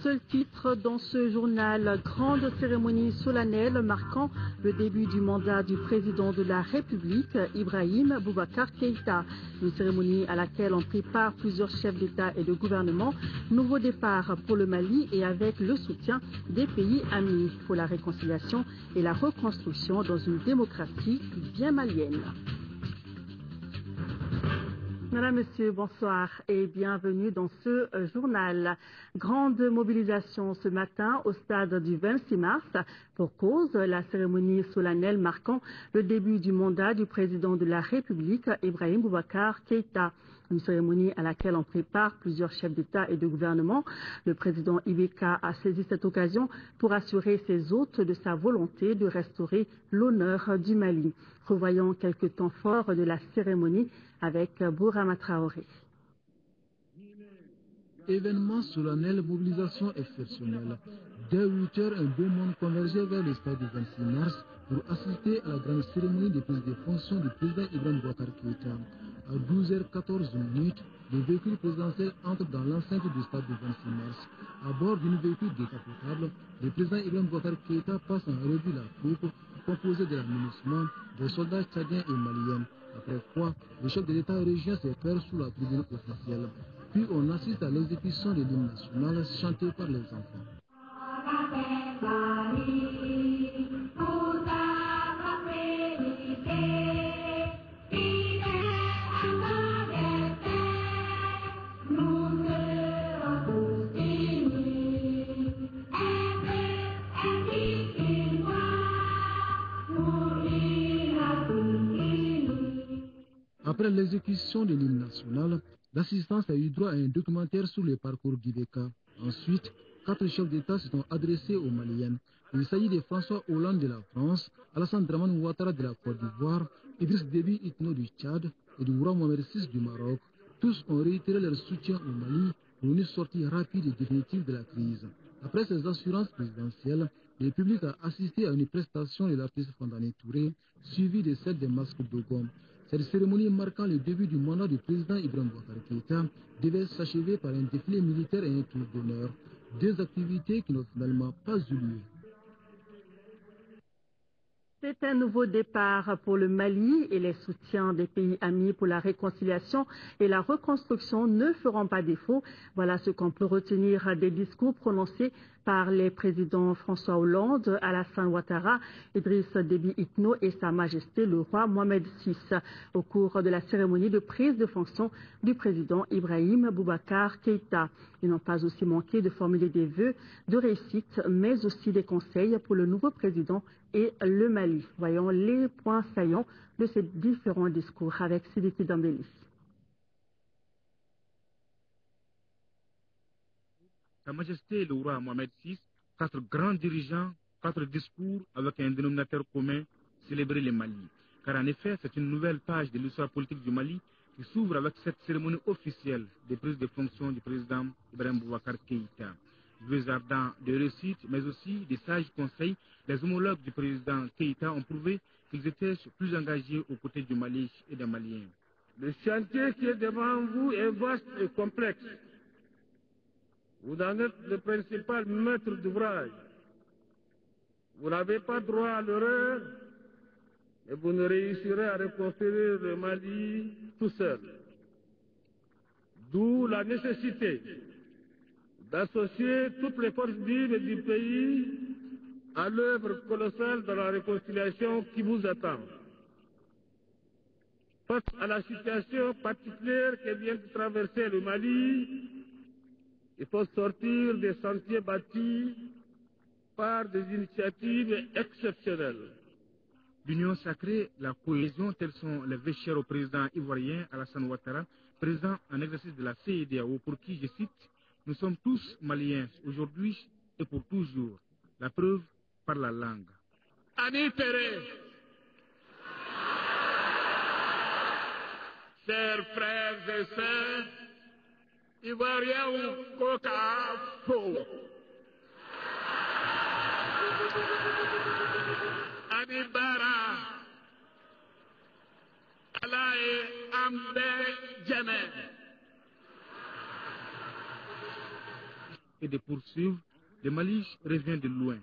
seul titre dans ce journal, grande cérémonie solennelle marquant le début du mandat du président de la République, Ibrahim Boubacar Keïta. Une cérémonie à laquelle ont pris part plusieurs chefs d'État et de gouvernement. Nouveau départ pour le Mali et avec le soutien des pays amis pour la réconciliation et la reconstruction dans une démocratie bien malienne. Madame, Monsieur, bonsoir et bienvenue dans ce journal. Grande mobilisation ce matin au stade du 26 mars pour cause la cérémonie solennelle marquant le début du mandat du président de la République, Ibrahim Boubacar Keïta. Une cérémonie à laquelle ont pris part plusieurs chefs d'État et de gouvernement. Le président Ibeka a saisi cette occasion pour assurer ses hôtes de sa volonté de restaurer l'honneur du Mali. Revoyons quelques temps forts de la cérémonie avec Bourama Traoré. Événement solennel, mobilisation exceptionnelle. Dès 8 heures, un beau monde convergeait vers le stade du 26 mars pour assister à la grande cérémonie de prise de fonction du président Ibrahim Boubacar Keïta. À 12h14, le véhicule présidentiel entre dans l'enceinte du stade du 26 mars. À bord d'une véhicule décapotable, le président Ibrahim Boubacar Keïta passe en revue la troupe composée de l'administration, des soldats tchadiens et maliens. Après quoi, le chef de l'État rejoint ses pairs sous la tribune officielle. Puis on assiste à l'exécution de l'hymne national chanté par les enfants. Après l'exécution de l'hymne national, l'assistance a eu droit à un documentaire sur le parcours d'Ibeka. Ensuite, 4 chefs d'État se sont adressés aux Maliens. Il s'agit de François Hollande de la France, Alassane Dramane Ouattara de la Côte d'Ivoire, Idriss Déby Itno du Tchad et du roi Mohamed VI du Maroc. Tous ont réitéré leur soutien au Mali pour une sortie rapide et définitive de la crise. Après ces assurances présidentielles, le public a assisté à une prestation de l'artiste Fandani Touré, suivie de celle des masques Dogon. Cette cérémonie marquant le début du mandat du président Ibrahim Boubacar Keïta devait s'achever par un défilé militaire et un tour d'honneur. Deux activités qui n'ont finalement pas eu lieu. C'est un nouveau départ pour le Mali et les soutiens des pays amis pour la réconciliation et la reconstruction ne feront pas défaut. Voilà ce qu'on peut retenir des discours prononcés par les présidents François Hollande, Alassane Ouattara, Idriss Déby Itno et Sa Majesté le roi Mohamed VI au cours de la cérémonie de prise de fonction du président Ibrahim Boubacar Keïta. Ils n'ont pas aussi manqué de formuler des vœux de réussite, mais aussi des conseils pour le nouveau président et le Mali. Voyons les points saillants de ces différents discours avec Sidiki Dambéli. Sa Majesté le roi Mohamed VI, 4 grands dirigeants, 4 discours avec un dénominateur commun, célébrer le Mali. Car en effet, c'est une nouvelle page de l'histoire politique du Mali qui s'ouvre avec cette cérémonie officielle de prise de fonction du président Ibrahim Boubacar Keïta. Vœux ardents de réussite, mais aussi des sages conseils, les homologues du président Keïta ont prouvé qu'ils étaient plus engagés aux côtés du Mali et des Maliens. Le chantier qui est devant vous est vaste et complexe. Vous en êtes le principal maître d'ouvrage. Vous n'avez pas droit à l'erreur, mais vous ne réussirez à reconstruire le Mali tout seul. D'où la nécessité d'associer toutes les forces vives du pays à l'œuvre colossale de la réconciliation qui vous attend. Face à la situation particulière que vient de traverser le Mali, il faut sortir des sentiers battus par des initiatives exceptionnelles. L'union sacrée, la cohésion, tels sont les vœux chers au président ivoirien Alassane Ouattara, président en exercice de la CEDEAO, pour qui, je cite, « Nous sommes tous Maliens, aujourd'hui et pour toujours. La preuve par la langue. » Amis Pérez, chers frères et sœurs, Ivoiriens ou Coca Fo. Anibara, Alae Ambe Djemé. et de poursuivre, le Mali revient de loin,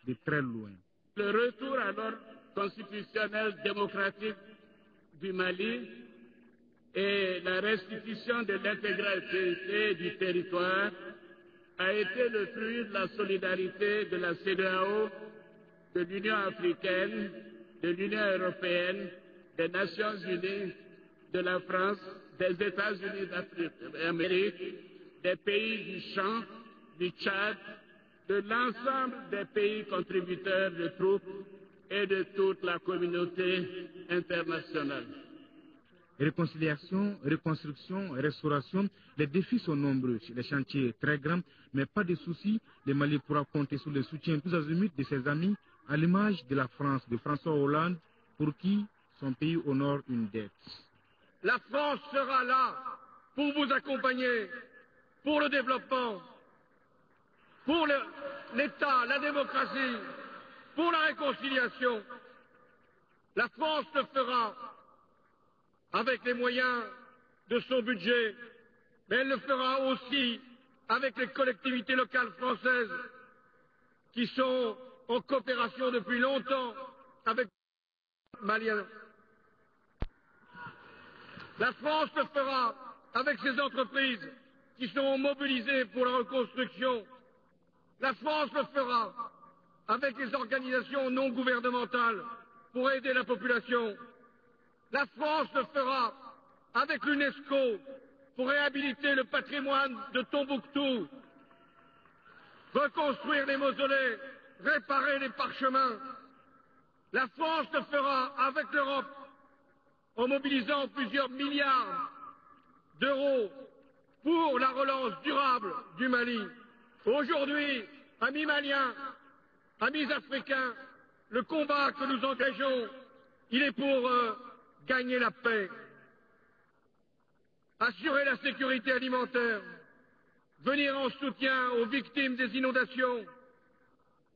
de très loin. Le retour à l'ordre constitutionnel démocratique du Mali et la restitution de l'intégrité du territoire a été le fruit de la solidarité de la CEDEAO, de l'Union africaine, de l'Union européenne, des Nations unies, de la France, des États-Unis d'Amérique, des pays du Champ, du Tchad, de l'ensemble des pays contributeurs de troupes et de toute la communauté internationale. Réconciliation, reconstruction, restauration, les défis sont nombreux, les chantiers très grands, mais pas de soucis, le Mali pourra compter sur le soutien tous azimuts de ses amis, à l'image de la France, de François Hollande, pour qui son pays honore une dette. La France sera là pour vous accompagner, pour le développement, pour l'État, la démocratie, pour la réconciliation. La France le fera avec les moyens de son budget, mais elle le fera aussi avec les collectivités locales françaises qui sont en coopération depuis longtemps avec les Maliens. La France le fera avec ses entreprises qui seront mobilisées pour la reconstruction. La France le fera avec les organisations non gouvernementales pour aider la population. La France le fera avec l'UNESCO pour réhabiliter le patrimoine de Tombouctou, reconstruire les mausolées, réparer les parchemins. La France le fera avec l'Europe en mobilisant plusieurs milliards d'euros pour la relance durable du Mali. Aujourd'hui, amis maliens, amis africains, le combat que nous engageons, il est pour gagner la paix, assurer la sécurité alimentaire, venir en soutien aux victimes des inondations,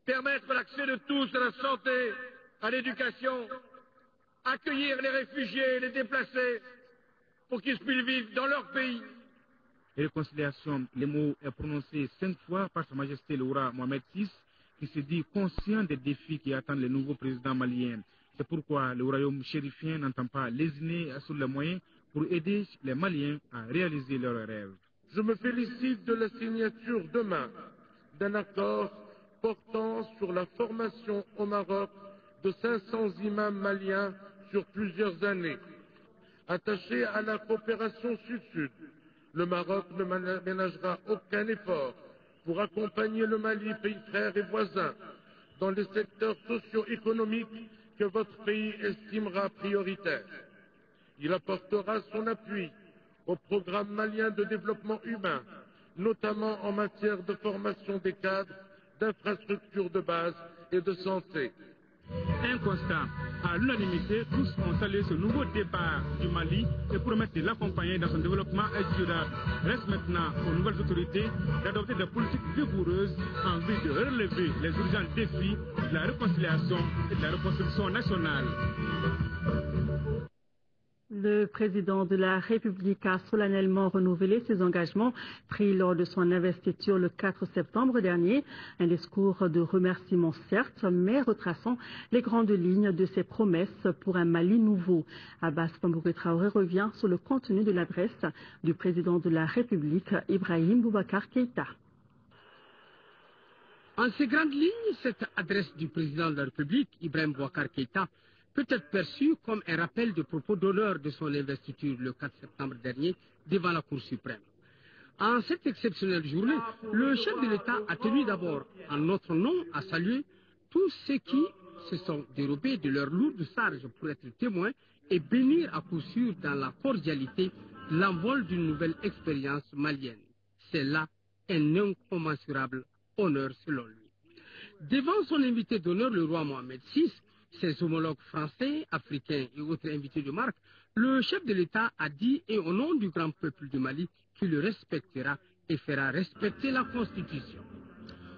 permettre l'accès de tous à la santé, à l'éducation, accueillir les réfugiés et les déplacés pour qu'ils puissent vivre dans leur pays. Réconciliation, le mot est prononcé 5 fois par Sa Majesté le roi Mohamed VI, qui se dit conscient des défis qui attendent le nouveau président malien. C'est pourquoi le royaume chérifien n'entend pas lésiner sur les moyens pour aider les Maliens à réaliser leurs rêves. Je me félicite de la signature demain d'un accord portant sur la formation au Maroc de 500 imams maliens sur plusieurs années. Attaché à la coopération sud-sud, le Maroc ne ménagera aucun effort pour accompagner le Mali, pays frère et voisin, dans les secteurs socio-économiques que votre pays estimera prioritaires. Il apportera son appui au programme malien de développement humain, notamment en matière de formation des cadres, d'infrastructures de base et de santé. Un constat. À l'unanimité, tous ont salué ce nouveau départ du Mali et promettent de l'accompagner dans son développement durable. Reste maintenant aux nouvelles autorités d'adopter des politiques rigoureuses en vue de relever les urgents défis de la réconciliation et de la reconstruction nationale. Le président de la République a solennellement renouvelé ses engagements pris lors de son investiture le 4 septembre dernier. Un discours de remerciement certes, mais retraçant les grandes lignes de ses promesses pour un Mali nouveau. Abbas Fambouré Traoré revient sur le contenu de l'adresse du président de la République, Ibrahim Boubacar Keïta. En ces grandes lignes, cette adresse du président de la République, Ibrahim Boubacar Keïta, peut être perçue comme un rappel de propos d'honneur de son investiture le 4 septembre dernier devant la Cour suprême. En cette exceptionnelle journée, le chef de l'État a tenu d'abord, en notre nom, à saluer tous ceux qui se sont dérobés de leur lourde charge pour être témoins et bénir à coup sûr dans la cordialité l'envol d'une nouvelle expérience malienne. C'est là un incommensurable honneur selon lui. Devant son invité d'honneur, le roi Mohamed VI, ses homologues français, africains et autres invités de marque, le chef de l'État a dit, et au nom du grand peuple du Mali, qu'il le respectera et fera respecter la Constitution.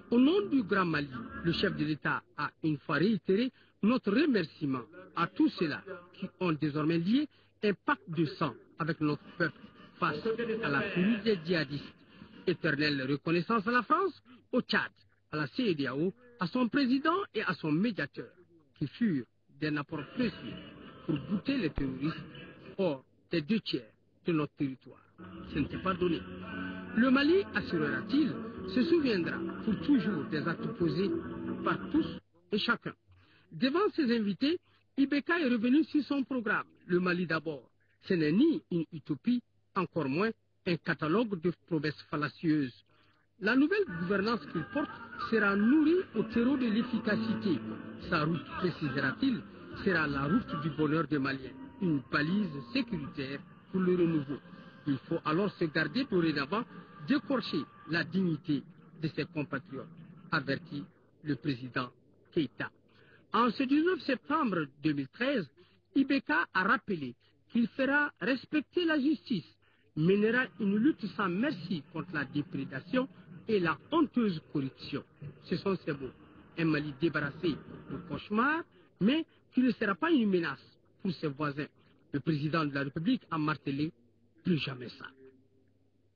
Au nom du Grand Mali, le chef de l'État a une fois réitéré notre remerciement à tous ceux-là qui ont désormais lié un pacte de sang avec notre peuple face à la furie des djihadistes. Éternelle reconnaissance à la France, au Tchad, à la CEDEAO, à son président et à son médiateur, qui furent d'un apport précieux pour bouter les terroristes hors des 2/3 de notre territoire. Ce n'était pas donné. Le Mali, assurera-t-il, se souviendra pour toujours des actes posés par tous et chacun. Devant ses invités, Ibeka est revenu sur son programme, le Mali d'abord. Ce n'est ni une utopie, encore moins un catalogue de promesses fallacieuses. La nouvelle gouvernance qu'il porte sera nourrie au terreau de l'efficacité. Sa route, précisera-t-il, sera la route du bonheur des Maliens, une balise sécuritaire pour le renouveau. Il faut alors se garder dorénavant d'écorcher la dignité de ses compatriotes, avertit le président Keïta. En ce 19 septembre 2013, Ibeka a rappelé qu'il fera respecter la justice, mènera une lutte sans merci contre la déprédation et la honteuse corruption. Ce sont ces mots. Un Mali débarrassé de cauchemar, mais qui ne sera pas une menace pour ses voisins. Le président de la République a martelé plus jamais ça.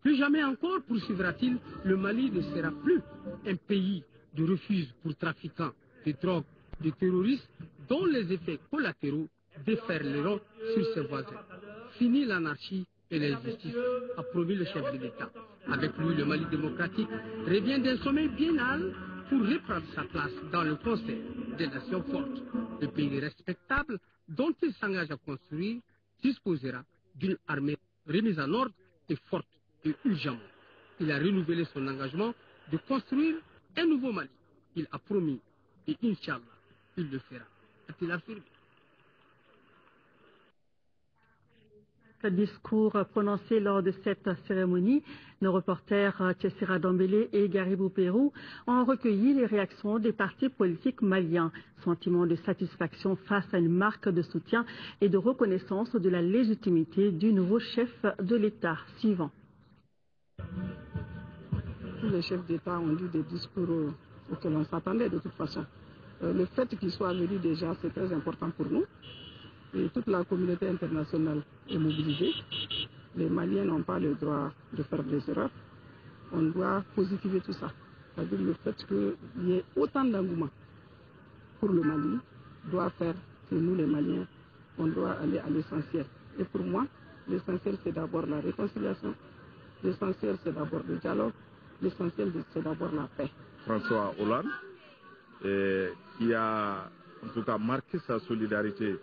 Plus jamais encore, poursuivra-t-il, le Mali ne sera plus un pays de refuge pour trafiquants de drogue, de terroristes, dont les effets collatéraux déferleront sur ses voisins. Fini l'anarchie et l'injustice, a promis le chef de l'État. Avec lui, le Mali démocratique revient d'un sommet biennal pour reprendre sa place dans le concert des nations fortes. Le pays respectable dont il s'engage à construire disposera d'une armée remise en ordre et forte et urgemment. Il a renouvelé son engagement de construire un nouveau Mali. Il a promis et Inch'Allah, il le fera. A-t-il affirmé? Discours prononcé lors de cette cérémonie, nos reporters Tchessira Dambélé et Garibou Pérou ont recueilli les réactions des partis politiques maliens. Sentiment de satisfaction face à une marque de soutien et de reconnaissance de la légitimité du nouveau chef de l'État. Suivant. Tous les chefs d'État ont dit des discours auxquels on s'attendait de toute façon. Le fait qu'ils soient venus déjà, c'est très important pour nous. Et toute la communauté internationale est mobilisée. Les Maliens n'ont pas le droit de faire des erreurs. On doit positiver tout ça. C'est-à-dire le fait qu'il y ait autant d'engouement pour le Mali doit faire que nous, les Maliens, on doit aller à l'essentiel. Et pour moi, l'essentiel, c'est d'abord la réconciliation. L'essentiel, c'est d'abord le dialogue. L'essentiel, c'est d'abord la paix. François Hollande, qui a en tout cas marqué sa solidarité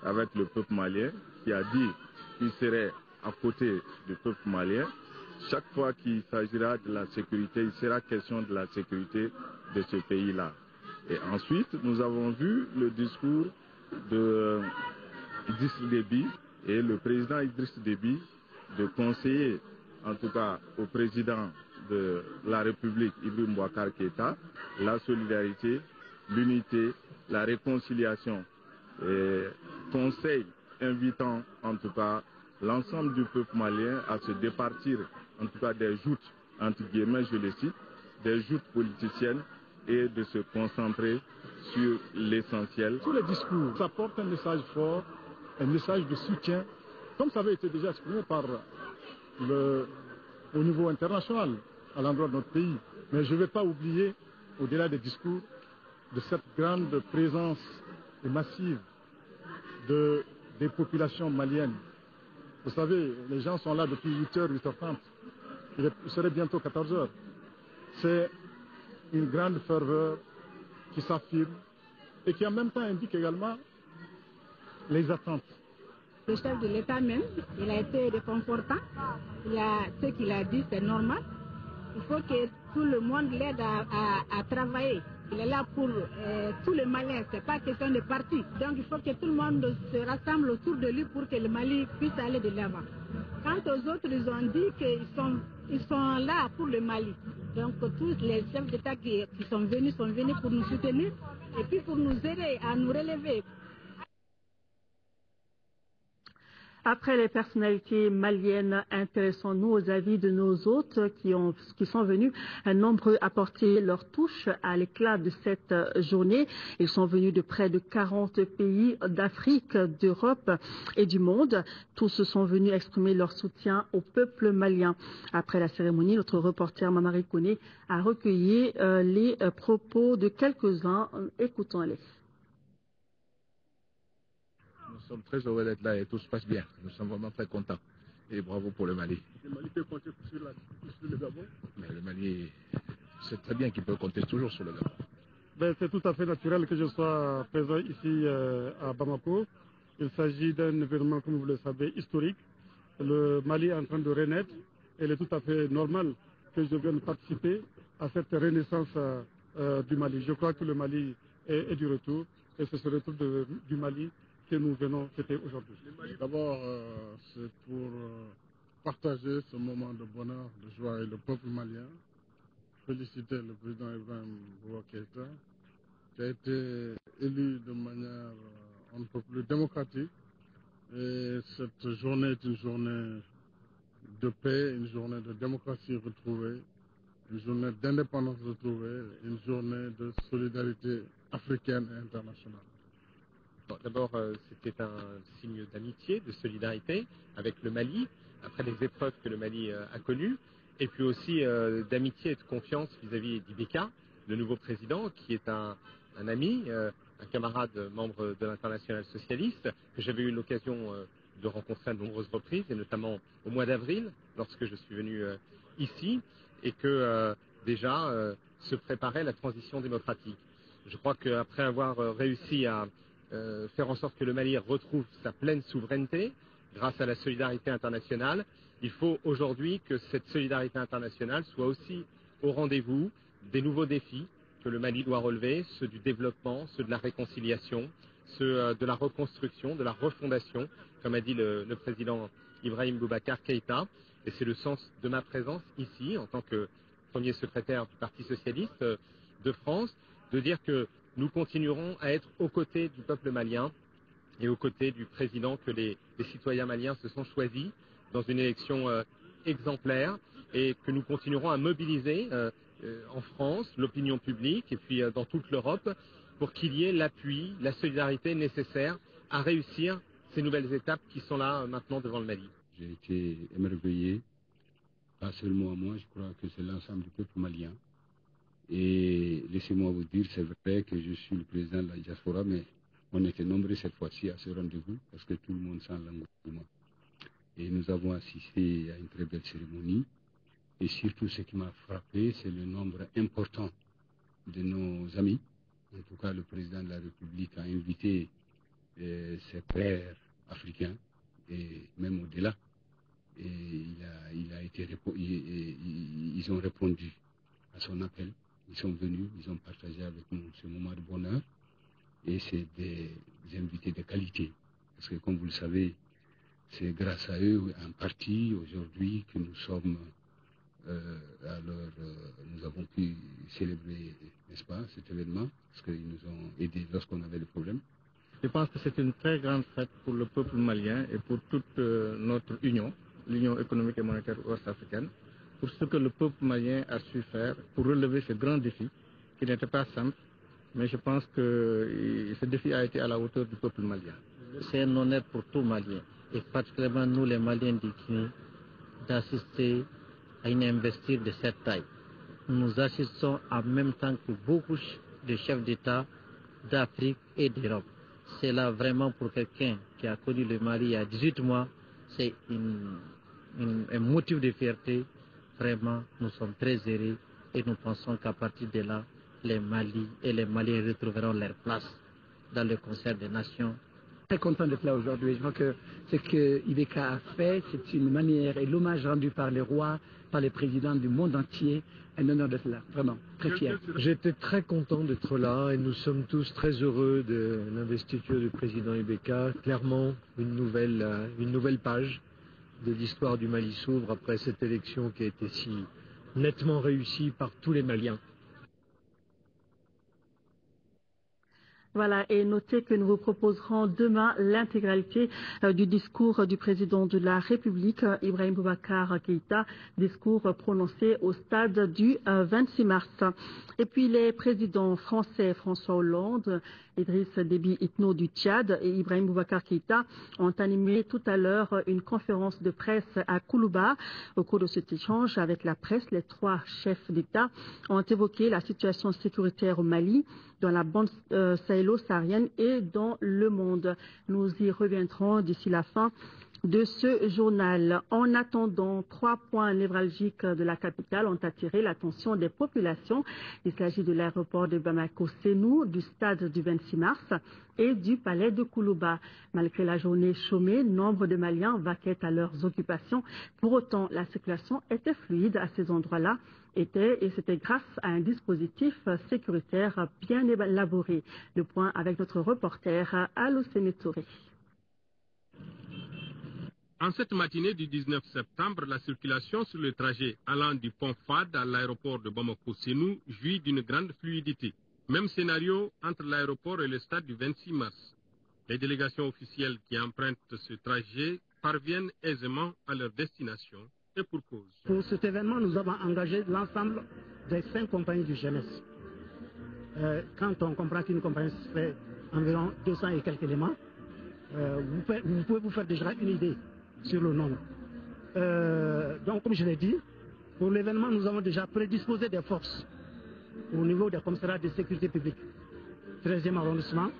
avec le peuple malien, qui a dit qu'il serait à côté du peuple malien. Chaque fois qu'il s'agira de la sécurité, il sera question de la sécurité de ce pays-là. Et ensuite, nous avons vu le discours de Idriss Déby et le président Idriss Déby de conseiller, en tout cas au président de la République, Ibrahim Boubacar Keïta, la solidarité, l'unité, la réconciliation. Et conseil invitant en tout cas l'ensemble du peuple malien à se départir en tout cas des joutes, entre guillemets je les cite, des joutes politiciennes et de se concentrer sur l'essentiel. Tous les discours apportent un message fort, un message de soutien, comme ça avait été déjà exprimé par au niveau international à l'endroit de notre pays. Mais je ne vais pas oublier, au-delà des discours, de cette grande présence massive des populations maliennes. Vous savez, les gens sont là depuis 8h, 8h30. Il serait bientôt 14h. C'est une grande ferveur qui s'affirme et qui en même temps indique également les attentes. Le chef de l'État même, il a été réconfortant. Ce qu'il a dit, c'est normal. Il faut que tout le monde l'aide à travailler. Il est là pour tous les Maliens, ce n'est pas question de parti. Donc il faut que tout le monde se rassemble autour de lui pour que le Mali puisse aller de l'avant. Quant aux autres, ils ont dit qu'ils sont là pour le Mali. Donc tous les chefs d'État qui sont venus pour nous soutenir et puis pour nous aider à nous relever. Après les personnalités maliennes, intéressons-nous aux avis de nos hôtes qui sont venus nombreux apporter leur touche à l'éclat de cette journée. Ils sont venus de près de 40 pays d'Afrique, d'Europe et du monde. Tous sont venus exprimer leur soutien au peuple malien. Après la cérémonie, notre reporter Mamari Kone a recueilli les propos de quelques-uns. Écoutons-les. Nous sommes très heureux d'être là et tout se passe bien. Nous sommes vraiment très contents. Et bravo pour le Mali. Le Mali peut compter sur le Gabon? Mais le Mali, c'est très bien qu'il peut compter toujours sur le Gabon. C'est tout à fait naturel que je sois présent ici à Bamako. Il s'agit d'un événement, comme vous le savez, historique. Le Mali est en train de renaître. Et il est tout à fait normal que je vienne participer à cette renaissance du Mali. Je crois que le Mali est du retour. Et c'est ce retour du Mali que nous venons fêter aujourd'hui. D'abord, c'est pour partager ce moment de bonheur, de joie avec le peuple malien. Féliciter le président Ibrahim Boubacar Keïta, qui a été élu de manière un peu plus démocratique. Et cette journée est une journée de paix, une journée de démocratie retrouvée, une journée d'indépendance retrouvée, une journée de solidarité africaine et internationale. D'abord, c'était un signe d'amitié, de solidarité avec le Mali, après les épreuves que le Mali a connues, et puis aussi d'amitié et de confiance vis-à-vis d'Ibeka, le nouveau président, qui est un ami, un camarade membre de l'Internationale socialiste, que j'avais eu l'occasion de rencontrer à de nombreuses reprises, et notamment au mois d'avril, lorsque je suis venu ici, et que déjà se préparait la transition démocratique. Je crois qu'après avoir réussi à faire en sorte que le Mali retrouve sa pleine souveraineté grâce à la solidarité internationale, il faut aujourd'hui que cette solidarité internationale soit aussi au rendez-vous des nouveaux défis que le Mali doit relever, ceux du développement, ceux de la réconciliation, ceux de la reconstruction, de la refondation, comme a dit le président Ibrahim Boubacar Keïta. Et c'est le sens de ma présence ici, en tant que premier secrétaire du Parti socialiste de France, de dire que nous continuerons à être aux côtés du peuple malien et aux côtés du président que les citoyens maliens se sont choisis dans une élection exemplaire, et que nous continuerons à mobiliser en France l'opinion publique et puis dans toute l'Europe pour qu'il y ait l'appui, la solidarité nécessaire à réussir ces nouvelles étapes qui sont là maintenant devant le Mali. J'ai été émerveillé, pas seulement moi, je crois que c'est l'ensemble du peuple malien. Et laissez-moi vous dire, c'est vrai que je suis le président de la diaspora, mais on était nombreux cette fois-ci à ce rendez-vous parce que tout le monde sent l'engouement. Et nous avons assisté à une très belle cérémonie. Et surtout, ce qui m'a frappé, c'est le nombre important de nos amis. En tout cas, le président de la République a invité ses pairs africains, et même au-delà. Et ils ont répondu à son appel. Ils sont venus, ils ont partagé avec nous ce moment de bonheur. Et c'est des invités de qualité. Parce que comme vous le savez, c'est grâce à eux, en partie, aujourd'hui, que nous sommes... nous avons pu célébrer, n'est-ce pas, cet événement, parce qu'ils nous ont aidés lorsqu'on avait des problèmes. Je pense que c'est une très grande fête pour le peuple malien et pour toute notre union, l'Union économique et monétaire ouest-africaine, pour ce que le peuple malien a su faire pour relever ce grand défi, qui n'était pas simple, mais je pense que ce défi a été à la hauteur du peuple malien. C'est un honneur pour tout Malien, et particulièrement nous les Maliens du Guinée, d'assister à une investiture de cette taille. Nous assistons en même temps que beaucoup de chefs d'État d'Afrique et d'Europe. C'est là vraiment pour quelqu'un qui a connu le Mali il y a 18 mois, c'est un motif de fierté. Vraiment, nous sommes très heureux et nous pensons qu'à partir de là, les Mali et les Maliens retrouveront leur place dans le concert des nations. Très content d'être là aujourd'hui. Je crois que ce que Ibeka a fait, c'est une manière et l'hommage rendu par les rois, par les présidents du monde entier, un honneur d'être là, vraiment, très fier. J'étais très content d'être là et nous sommes tous très heureux de l'investiture du président Ibeka. Clairement, une nouvelle page de l'histoire du Mali s'ouvre après cette élection qui a été si nettement réussie par tous les Maliens. Voilà, et notez que nous vous proposerons demain l'intégralité du discours du président de la République, Ibrahim Boubacar Keïta, discours prononcé au stade du 26 mars. Et puis les présidents français François Hollande, Idriss Déby Itno du Tchad et Ibrahim Boubacar Keïta ont animé tout à l'heure une conférence de presse à Koulouba. Au cours de cet échange avec la presse, les trois chefs d'État ont évoqué la situation sécuritaire au Mali, dans la bande sahélo-saharienne et dans le monde. Nous y reviendrons d'ici la fin de ce journal. En attendant, 3 points névralgiques de la capitale ont attiré l'attention des populations. Il s'agit de l'aéroport de Bamako-Sénou, du stade du 26 mars et du palais de Koulouba. Malgré la journée chômée, nombre de Maliens vaquaient à leurs occupations. Pour autant, la circulation était fluide à ces endroits-là. Et c'était grâce à un dispositif sécuritaire bien élaboré. Le point avec notre reporter Alocene Touré. En cette matinée du 19 septembre, la circulation sur le trajet allant du pont Fad à l'aéroport de Bamako-Sénou jouit d'une grande fluidité. Même scénario entre l'aéroport et le stade du 26 mars. Les délégations officielles qui empruntent ce trajet parviennent aisément à leur destination. Et pour cause. Pour cet événement, nous avons engagé l'ensemble des 5 compagnies du GMS. Quand on comprend qu'une compagnie fait environ 200 et quelques éléments, vous pouvez vous faire déjà une idée sur le nombre. Donc, comme je l'ai dit, pour l'événement, nous avons déjà prédisposé des forces au niveau des commissariats de sécurité publique, 13e arrondissement,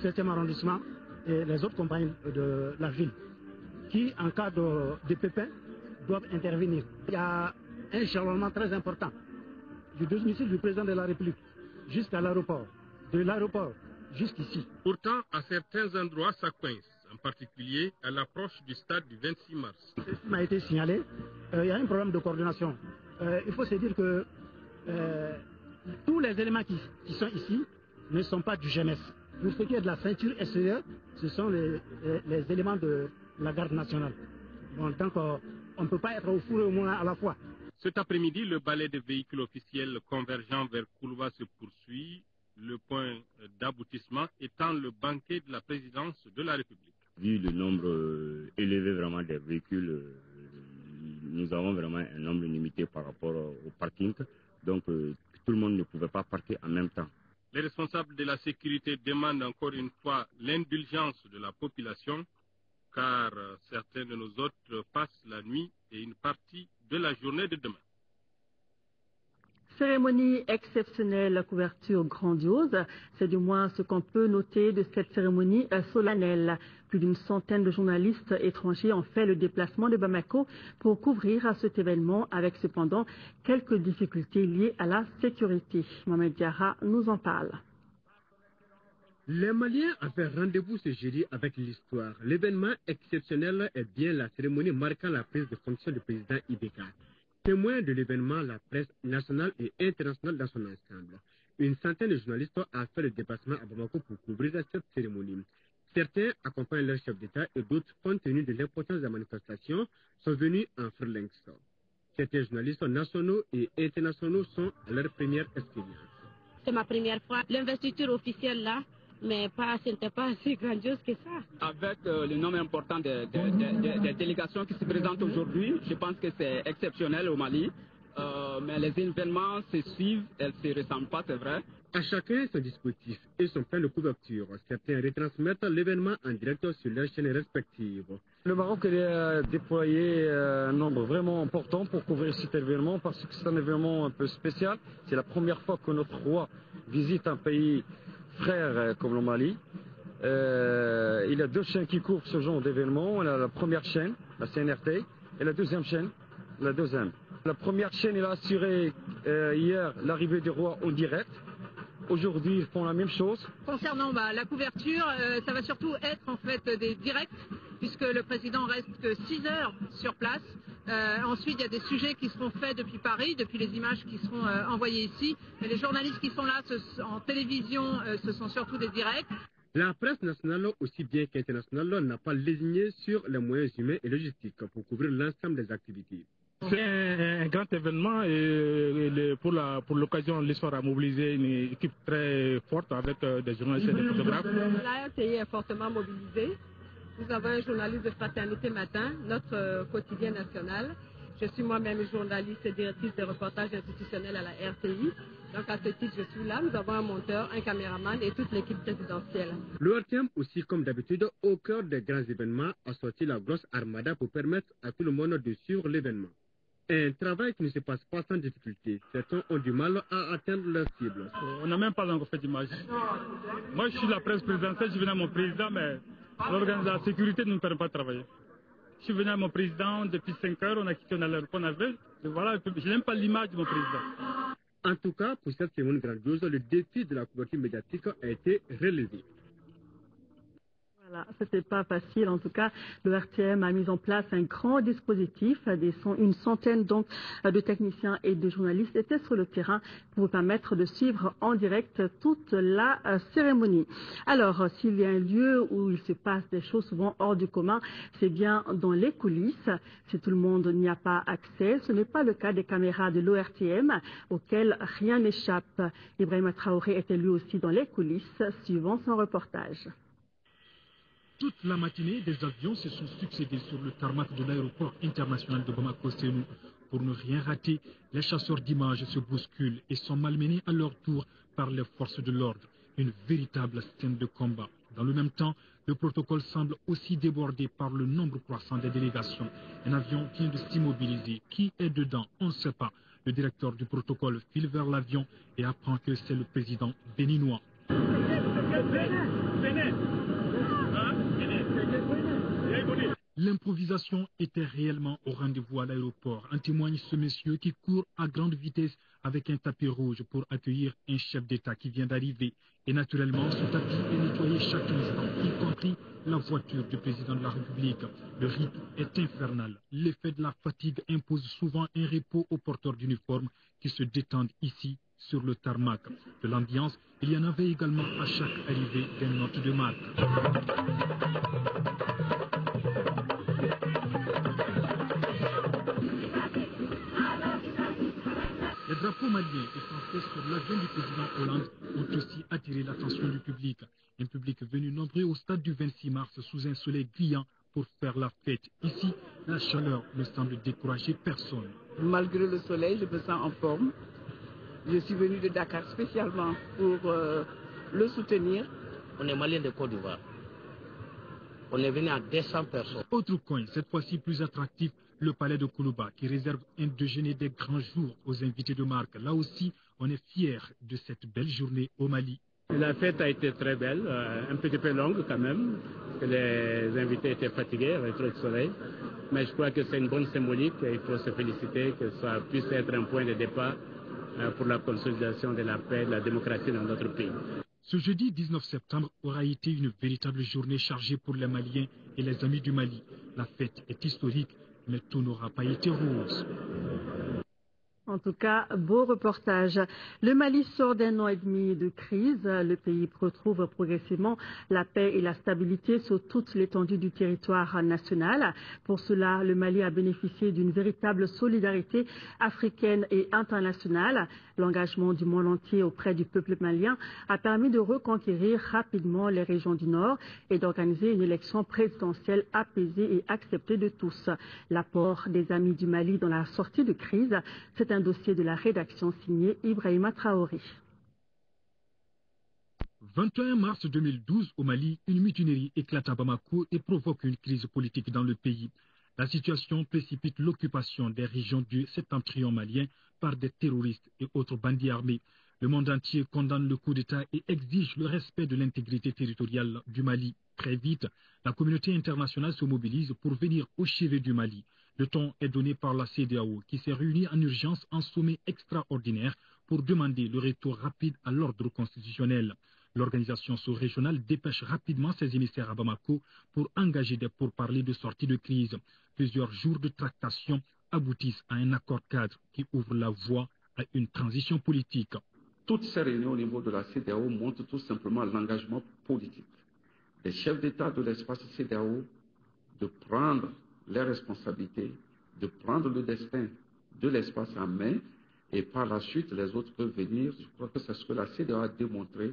7e arrondissement et les autres compagnies de la ville, qui, en cas de pépin, doivent intervenir. Il y a un jalonnement très important du domicile du président de la République jusqu'à l'aéroport, de l'aéroport jusqu'ici. Pourtant, à certains endroits, ça coince, en particulier à l'approche du stade du 26 mars. Ce m'a été signalé, il y a un problème de coordination. Il faut se dire que tous les éléments qui sont ici ne sont pas du GMS. Pour ce qui est de la ceinture extérieure, ce sont les éléments de la garde nationale. Donc, on ne peut pas être au four et au moulin à la fois. Cet après-midi, le balai des véhicules officiels convergeant vers Koulouba se poursuit, le point d'aboutissement étant le banquet de la présidence de la République. Vu le nombre élevé vraiment des véhicules, nous avons vraiment un nombre limité par rapport au parking, donc tout le monde ne pouvait pas partir en même temps. Les responsables de la sécurité demandent encore une fois l'indulgence de la population, car certains de nos hôtes passent la nuit et une partie de la journée de demain. Cérémonie exceptionnelle, couverture grandiose, c'est du moins ce qu'on peut noter de cette cérémonie solennelle. Plus d'une centaine de journalistes étrangers ont fait le déplacement de Bamako pour couvrir cet événement, avec cependant quelques difficultés liées à la sécurité. Mohamed Diarra nous en parle. Les Maliens avaient rendez-vous ce jeudi avec l'histoire. L'événement exceptionnel est bien la cérémonie marquant la prise de fonction du président Ibeka. Témoin de l'événement, la presse nationale et internationale dans son ensemble. Une centaine de journalistes a fait le déplacement à Bamako pour couvrir cette cérémonie. Certains accompagnent leur chef d'État et d'autres, compte tenu de l'importance de la manifestation, sont venus en freelance. Certains journalistes nationaux et internationaux sont à leur première expérience. C'est ma première fois. L'investiture officielle là, mais ce n'était pas si grandiose que ça. Avec le nombre important des délégations qui se présentent aujourd'hui, je pense que c'est exceptionnel au Mali. Mais les événements se suivent, elles ne se ressemblent pas, c'est vrai. À chacun son dispositif et son plan de couverture. Certains retransmettent l'événement en direct sur leurs chaînes respectives. Le Maroc a déployé un nombre vraiment important pour couvrir cet événement parce que c'est un événement un peu spécial. C'est la première fois que notre roi visite un pays frère comme le Mali. Il y a 2 chaînes qui couvrent ce genre d'événement. Il y a la première chaîne, la CNRT, et la deuxième chaîne, la deuxième. La première chaîne il a assuré hier l'arrivée du roi en direct. Aujourd'hui, ils font la même chose. Concernant la couverture, ça va surtout être en fait des directs, puisque le président reste que 6 heures sur place. Ensuite, il y a des sujets qui seront faits depuis Paris, depuis les images qui seront envoyées ici. Et les journalistes qui sont là en télévision, ce sont surtout des directs. La presse nationale, aussi bien qu'internationale, n'a pas lésigné sur les moyens humains et logistiques pour couvrir l'ensemble des activités. C'est un grand événement et pour l'occasion, l'histoire a mobilisé une équipe très forte avec des journalistes et des photographes. La RTI est fortement mobilisée. Nous avons un journaliste de Fraternité Matin, notre quotidien national. Je suis moi-même journaliste et directrice des reportages institutionnels à la RTI. Donc à ce titre, je suis là. Nous avons un monteur, un caméraman et toute l'équipe présidentielle. Le RTM aussi, comme d'habitude, au cœur des grands événements, a sorti la grosse armada pour permettre à tout le monde de suivre l'événement. Un travail qui ne se passe pas sans difficulté. Certains ont du mal à atteindre leur cible. On n'a même pas encore fait d'image. Moi, je suis la presse présidentielle, je venais à mon président, mais la sécurité ne nous permet pas de travailler. Je suis venu à mon président depuis 5 heures, on a quitté, on a l'aéroport, voilà, je n'aime pas l'image de mon président. En tout cas, pour cette cérémonie grandiose, le défi de la couverture médiatique a été relevé. Voilà, c'était pas facile. En tout cas, le RTM a mis en place un grand dispositif. Une centaine donc de techniciens et de journalistes étaient sur le terrain pour vous permettre de suivre en direct toute la cérémonie. Alors, s'il y a un lieu où il se passe des choses souvent hors du commun, c'est bien dans les coulisses. Si tout le monde n'y a pas accès, ce n'est pas le cas des caméras de l'ORTM auxquelles rien n'échappe. Ibrahima Traoré était lui aussi dans les coulisses, suivant son reportage. Toute la matinée, des avions se sont succédés sur le tarmac de l'aéroport international de Bamako-Sénou. Pour ne rien rater, les chasseurs d'images se bousculent et sont malmenés à leur tour par les forces de l'ordre. Une véritable scène de combat. Dans le même temps, le protocole semble aussi débordé par le nombre croissant des délégations. Un avion vient de s'immobiliser. Qui est dedans? On ne sait pas. Le directeur du protocole file vers l'avion et apprend que c'est le président béninois. L'improvisation était réellement au rendez-vous à l'aéroport. En témoigne ce monsieur qui court à grande vitesse avec un tapis rouge pour accueillir un chef d'État qui vient d'arriver. Et naturellement, ce tapis est nettoyé chaque instant, y compris la voiture du président de la République. Le rythme est infernal. L'effet de la fatigue impose souvent un repos aux porteurs d'uniforme qui se détendent ici sur le tarmac. De l'ambiance, il y en avait également à chaque arrivée d'un hôte de marque. Les drapeaux maliens et français sur l'avion du président Hollande ont aussi attiré l'attention du public. Un public venu nombreux au stade du 26 mars sous un soleil brillant pour faire la fête. Ici, la chaleur ne semble décourager personne. Malgré le soleil, je me sens en forme. Je suis venu de Dakar spécialement pour le soutenir. On est malien de Côte d'Ivoire. On est venu à 200 personnes. Autre coin, cette fois-ci plus attractif, le palais de Koulouba, qui réserve un déjeuner des grands jours aux invités de marque. Là aussi, on est fiers de cette belle journée au Mali. La fête a été très belle, un petit peu longue quand même, parce que les invités étaient fatigués avec trop de soleil. Mais je crois que c'est une bonne symbolique et il faut se féliciter que ça puisse être un point de départ pour la consolidation de la paix et de la démocratie dans notre pays. Ce jeudi 19 septembre aura été une véritable journée chargée pour les Maliens et les amis du Mali. La fête est historique, mais tout n'aura pas été rose. En tout cas, beau reportage. Le Mali sort d'un an et demi de crise. Le pays retrouve progressivement la paix et la stabilité sur toute l'étendue du territoire national. Pour cela, le Mali a bénéficié d'une véritable solidarité africaine et internationale. L'engagement du monde entier auprès du peuple malien a permis de reconquérir rapidement les régions du Nord et d'organiser une élection présidentielle apaisée et acceptée de tous. L'apport des amis du Mali dans la sortie de crise, c'est un dossier de la rédaction signé Ibrahima Traoré. 21 mars 2012, au Mali, une mutinerie éclate à Bamako et provoque une crise politique dans le pays. La situation précipite l'occupation des régions du septentrion malien par des terroristes et autres bandits armés. Le monde entier condamne le coup d'État et exige le respect de l'intégrité territoriale du Mali. Très vite, la communauté internationale se mobilise pour venir au chevet du Mali. Le ton est donné par la CEDEAO qui s'est réunie en urgence en sommet extraordinaire pour demander le retour rapide à l'ordre constitutionnel. L'organisation sous-régionale dépêche rapidement ses émissaires à Bamako pour engager des pourparlers de sortie de crise. Plusieurs jours de tractation aboutissent à un accord cadre qui ouvre la voie à une transition politique. Toutes ces réunions au niveau de la CEDEAO montrent tout simplement l'engagement politique des chefs d'État de l'espace CEDEAO de prendre les responsabilités de prendre le destin de l'espace en main, et par la suite, les autres peuvent venir. Je crois que c'est ce que la CEDEAO a démontré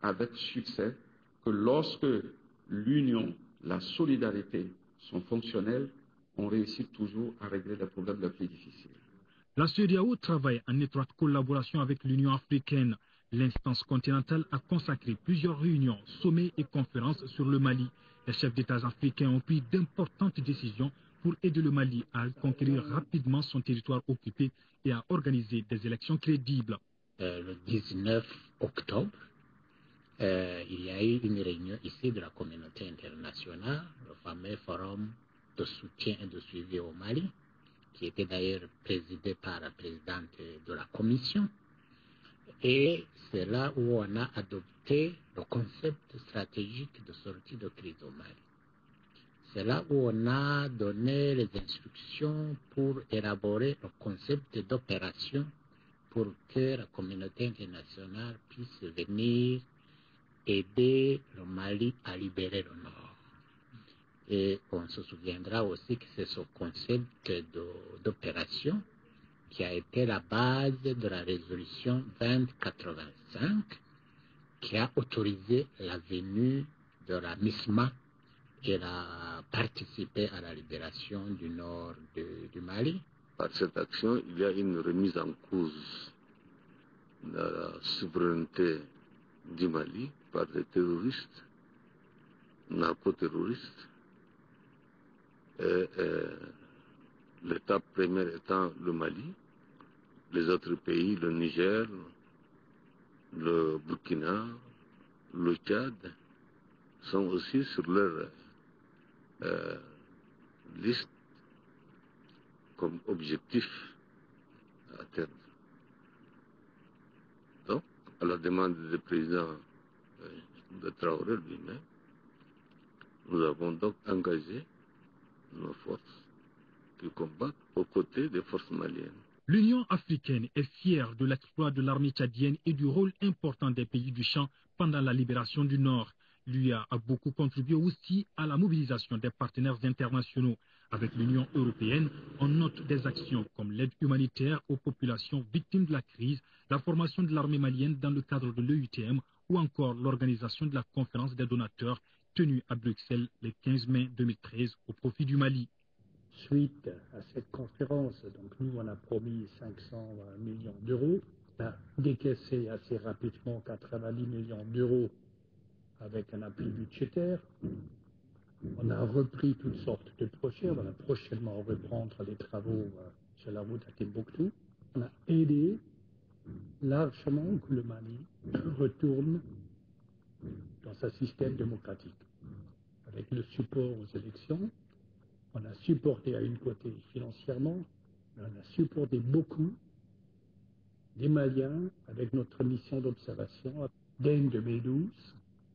avec succès, que lorsque l'union, la solidarité sont fonctionnelles, on réussit toujours à régler les problèmes les plus difficiles. La CEDEAO travaille en étroite collaboration avec l'Union africaine. L'instance continentale a consacré plusieurs réunions, sommets et conférences sur le Mali. Les chefs d'État africains ont pris d'importantes décisions pour aider le Mali à conquérir rapidement son territoire occupé et à organiser des élections crédibles. Le 19 octobre, il y a eu une réunion ici de la communauté internationale, le fameux forum de soutien et de suivi au Mali, qui était d'ailleurs présidé par la présidente de la commission. Et c'est là où on a adopté le concept stratégique de sortie de crise au Mali. C'est là où on a donné les instructions pour élaborer le concept d'opération pour que la communauté internationale puisse venir aider le Mali à libérer le Nord. Et on se souviendra aussi que c'est ce concept d'opération qui a été la base de la résolution 2085 qui a autorisé la venue de la MISMA et a participé à la libération du nord du Mali. Par cette action, il y a une remise en cause de la souveraineté du Mali par des terroristes, narcoterroristes. L'étape première étant le Mali, les autres pays, le Niger, le Burkina, le Tchad, sont aussi sur leur liste comme objectif à atteindre. Donc, à la demande du président de Traoré lui-même, nous avons donc engagé nos forces qui combattent aux côtés des forces maliennes. L'Union africaine est fière de l'exploit de l'armée tchadienne et du rôle important des pays du champ pendant la libération du Nord. L'UA a beaucoup contribué aussi à la mobilisation des partenaires internationaux. Avec l'Union européenne, on note des actions comme l'aide humanitaire aux populations victimes de la crise, la formation de l'armée malienne dans le cadre de l'EUTM ou encore l'organisation de la conférence des donateurs tenue à Bruxelles le 15 mai 2013 au profit du Mali. Suite à cette conférence, donc nous on a promis 500 millions d'euros, on a décaissé assez rapidement 90 millions d'euros avec un appui budgétaire. On a repris toutes sortes de projets, on va prochainement reprendre les travaux sur la route à Timbuktu. On a aidé largement que le Mali retourne dans un système démocratique. Avec le support aux élections, on a supporté à une côté financièrement, mais on a supporté beaucoup des Maliens avec notre mission d'observation. Dès 2012,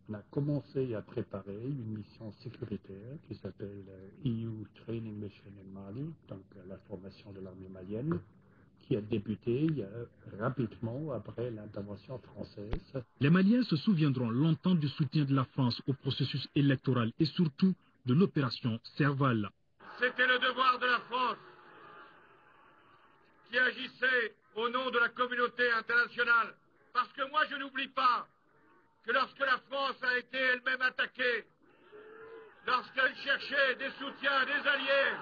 on a commencé à préparer une mission sécuritaire qui s'appelle EU Training Mission in Mali, donc la formation de l'armée malienne, qui a débuté rapidement après l'intervention française. Les Maliens se souviendront longtemps du soutien de la France au processus électoral et surtout de l'opération Serval. C'était le devoir de la France qui agissait au nom de la communauté internationale. Parce que moi, je n'oublie pas que lorsque la France a été elle-même attaquée, lorsqu'elle cherchait des soutiens, des alliés,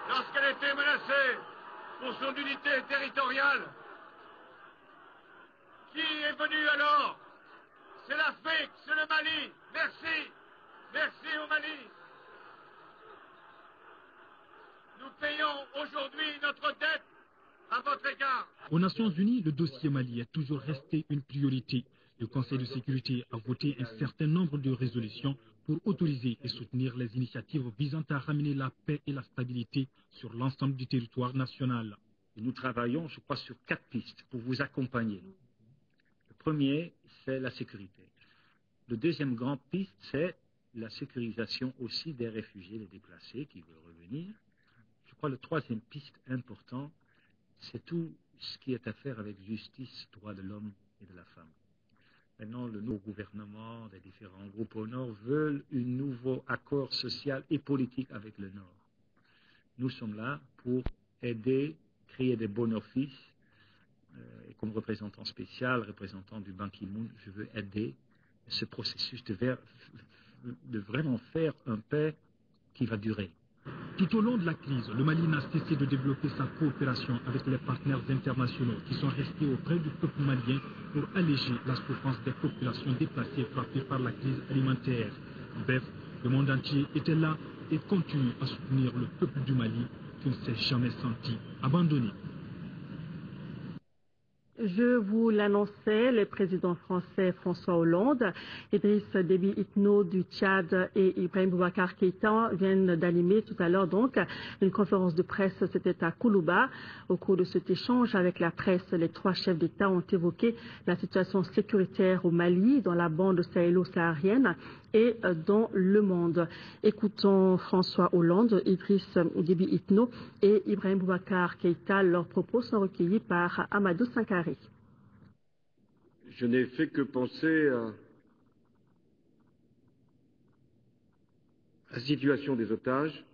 lorsqu'elle était menacée pour son unité territoriale, qui est venu alors? C'est l'Afrique, c'est le Mali. Merci. Merci au Mali. Nous payons aujourd'hui notre dette à votre égard. Aux Nations Unies, le dossier Mali est toujours resté une priorité. Le Conseil de sécurité a voté un certain nombre de résolutions pour autoriser et soutenir les initiatives visant à ramener la paix et la stabilité sur l'ensemble du territoire national. Nous travaillons, je crois, sur 4 pistes pour vous accompagner. Le premier, c'est la sécurité. Le deuxième grande piste, c'est la sécurisation aussi des réfugiés, des déplacés qui veulent revenir. Je crois que le troisième piste important, c'est tout ce qui est à faire avec justice, droits de l'homme et de la femme. Maintenant, le nouveau gouvernement des différents groupes au Nord veulent un nouveau accord social et politique avec le Nord. Nous sommes là pour aider, créer des bons offices. Et comme représentant spécial, représentant du Ban Ki-moon, je veux aider ce processus de vraiment faire un paix qui va durer. Tout au long de la crise, le Mali n'a cessé de développer sa coopération avec les partenaires internationaux qui sont restés auprès du peuple malien pour alléger la souffrance des populations déplacées frappées par la crise alimentaire. Bref, le monde entier était là et continue à soutenir le peuple du Mali qui ne s'est jamais senti abandonné. Je vous l'annonçais, les présidents français François Hollande, Idriss Déby Itno du Tchad et Ibrahim Boubacar Keïta viennent d'animer tout à l'heure donc une conférence de presse. C'était à Koulouba. Au cours de cet échange avec la presse, les trois chefs d'État ont évoqué la situation sécuritaire au Mali, dans la bande sahélo-saharienne et dans le monde. Écoutons François Hollande, Idriss Déby Itno et Ibrahim Boubacar Keïta. Leurs propos sont recueillis par Amadou Sankari. Je n'ai fait que penser à la situation des otages,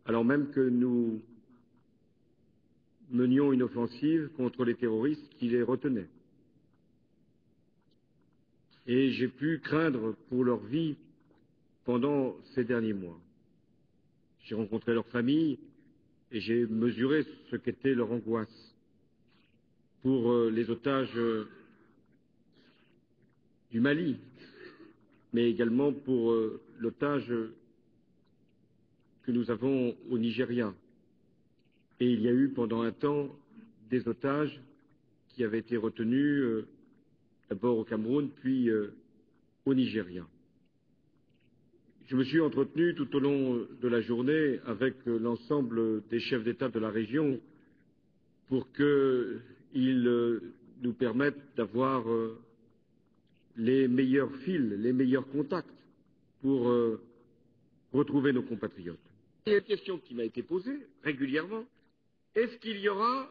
alors même que nous menions une offensive contre les terroristes qui les retenaient. Et j'ai pu craindre pour leur vie pendant ces derniers mois. J'ai rencontré leurs familles et j'ai mesuré ce qu'était leur angoisse. Pour les otages du Mali, mais également pour l'otage que nous avons au Nigeria. Et il y a eu pendant un temps des otages qui avaient été retenus d'abord au Cameroun, puis au Nigeria. Je me suis entretenu tout au long de la journée avec l'ensemble des chefs d'État de la région pour qu'ils nous permettent d'avoir les meilleurs fils, les meilleurs contacts pour retrouver nos compatriotes. Il y a une question qui m'a été posée régulièrement. Est-ce qu'il y aura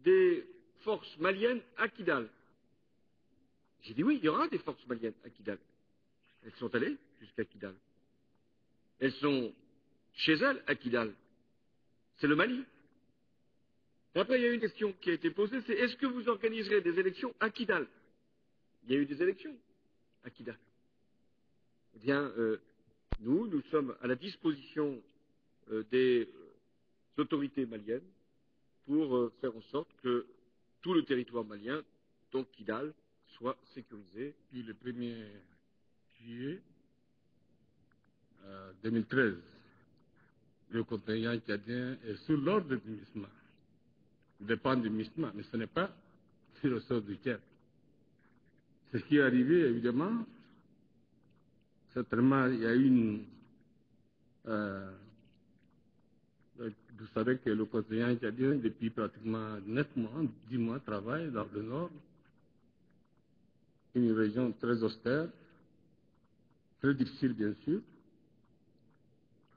des forces maliennes à Kidal? J'ai dit oui, il y aura des forces maliennes à Kidal. Elles sont allées jusqu'à Kidal. Elles sont chez elles à Kidal. C'est le Mali. Et après, il y a une question qui a été posée, c'est est-ce que vous organiserez des élections à Kidal? Il y a eu des élections à Kidal. Eh bien, nous sommes à la disposition des autorités maliennes pour faire en sorte que tout le territoire malien, donc Kidal, soit sécurisé. Depuis le 1er juillet 2013, le contingent tchadien est sous l'ordre du MISMA. Il dépend du MISMA, mais ce n'est pas sur le sol du Tchad. Ce qui est arrivé, évidemment, certainement, il y a une... vous savez que le contingent tchadien, depuis pratiquement 9 mois, 10 mois, travaille dans le nord, une région très austère, très difficile, bien sûr.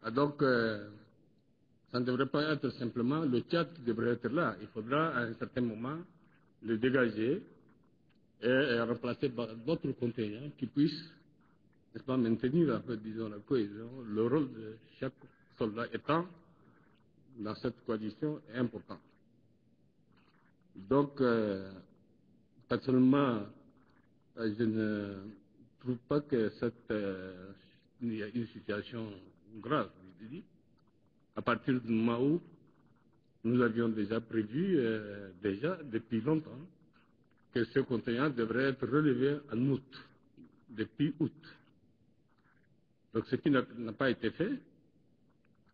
Et donc, ça ne devrait pas être simplement le Tchad qui devrait être là. Il faudra, à un certain moment, le dégager et remplacer par d'autres contingents qui puissent, n'est-ce pas, maintenir, en fait, disons, la cohésion. Le rôle de chaque soldat étant dans cette coalition est important. Donc, personnellement, je ne trouve pas que il y a une situation grave, je dis. À partir du moment où nous avions déjà prévu, depuis longtemps, que ce contingent devrait être relevé en août, depuis août. Donc ce qui n'a pas été fait,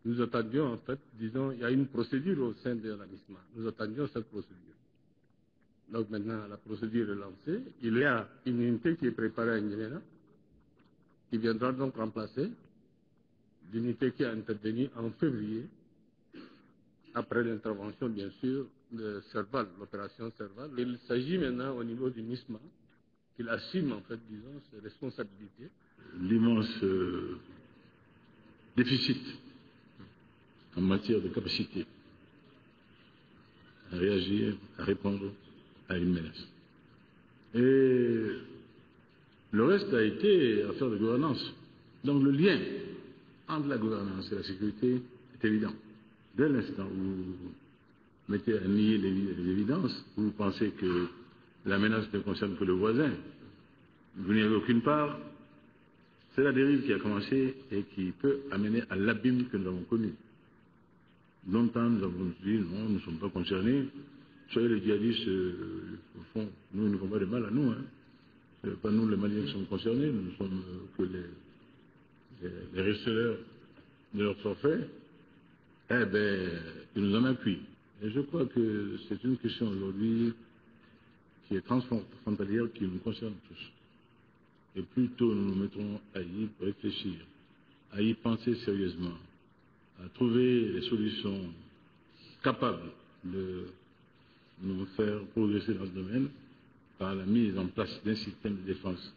nous attendions en fait, disons, il y a une procédure au sein de la MISMA. Nous attendions cette procédure. Donc maintenant, la procédure est lancée. Il y a une unité qui est préparée à N'Djamena, qui viendra donc remplacer l'unité qui a intervenu en février, après l'intervention, bien sûr, de Serval, l'opération Serval. Il s'agit maintenant, au niveau du MISMA, qu'il assume, en fait, disons, ses responsabilités. L'immense déficit en matière de capacité à réagir, à répondre à une menace. Et le reste a été affaire de gouvernance. Donc le lien entre la gouvernance et la sécurité est évident. dès l'instant où vous mettez à nier les évidences, vous pensez que la menace ne concerne que le voisin, vous n'y avez aucune part, c'est la dérive qui a commencé et qui peut amener à l'abîme que nous avons connu. Longtemps, nous avons dit non, nous ne sommes pas concernés. Soyez les djihadistes, au fond, nous, ils ne font pas de mal à nous. Ce n'est pas nous, les Maliens, qui sommes concernés, nous ne sommes que les receleurs de leur forfait. Eh bien, ils nous en appuient. Et je crois que c'est une question aujourd'hui qui est transfrontalière, qui nous concerne tous. Et plus tôt nous nous mettrons à y réfléchir, à y penser sérieusement, à trouver des solutions capables de nous faire progresser dans ce domaine par la mise en place d'un système de défense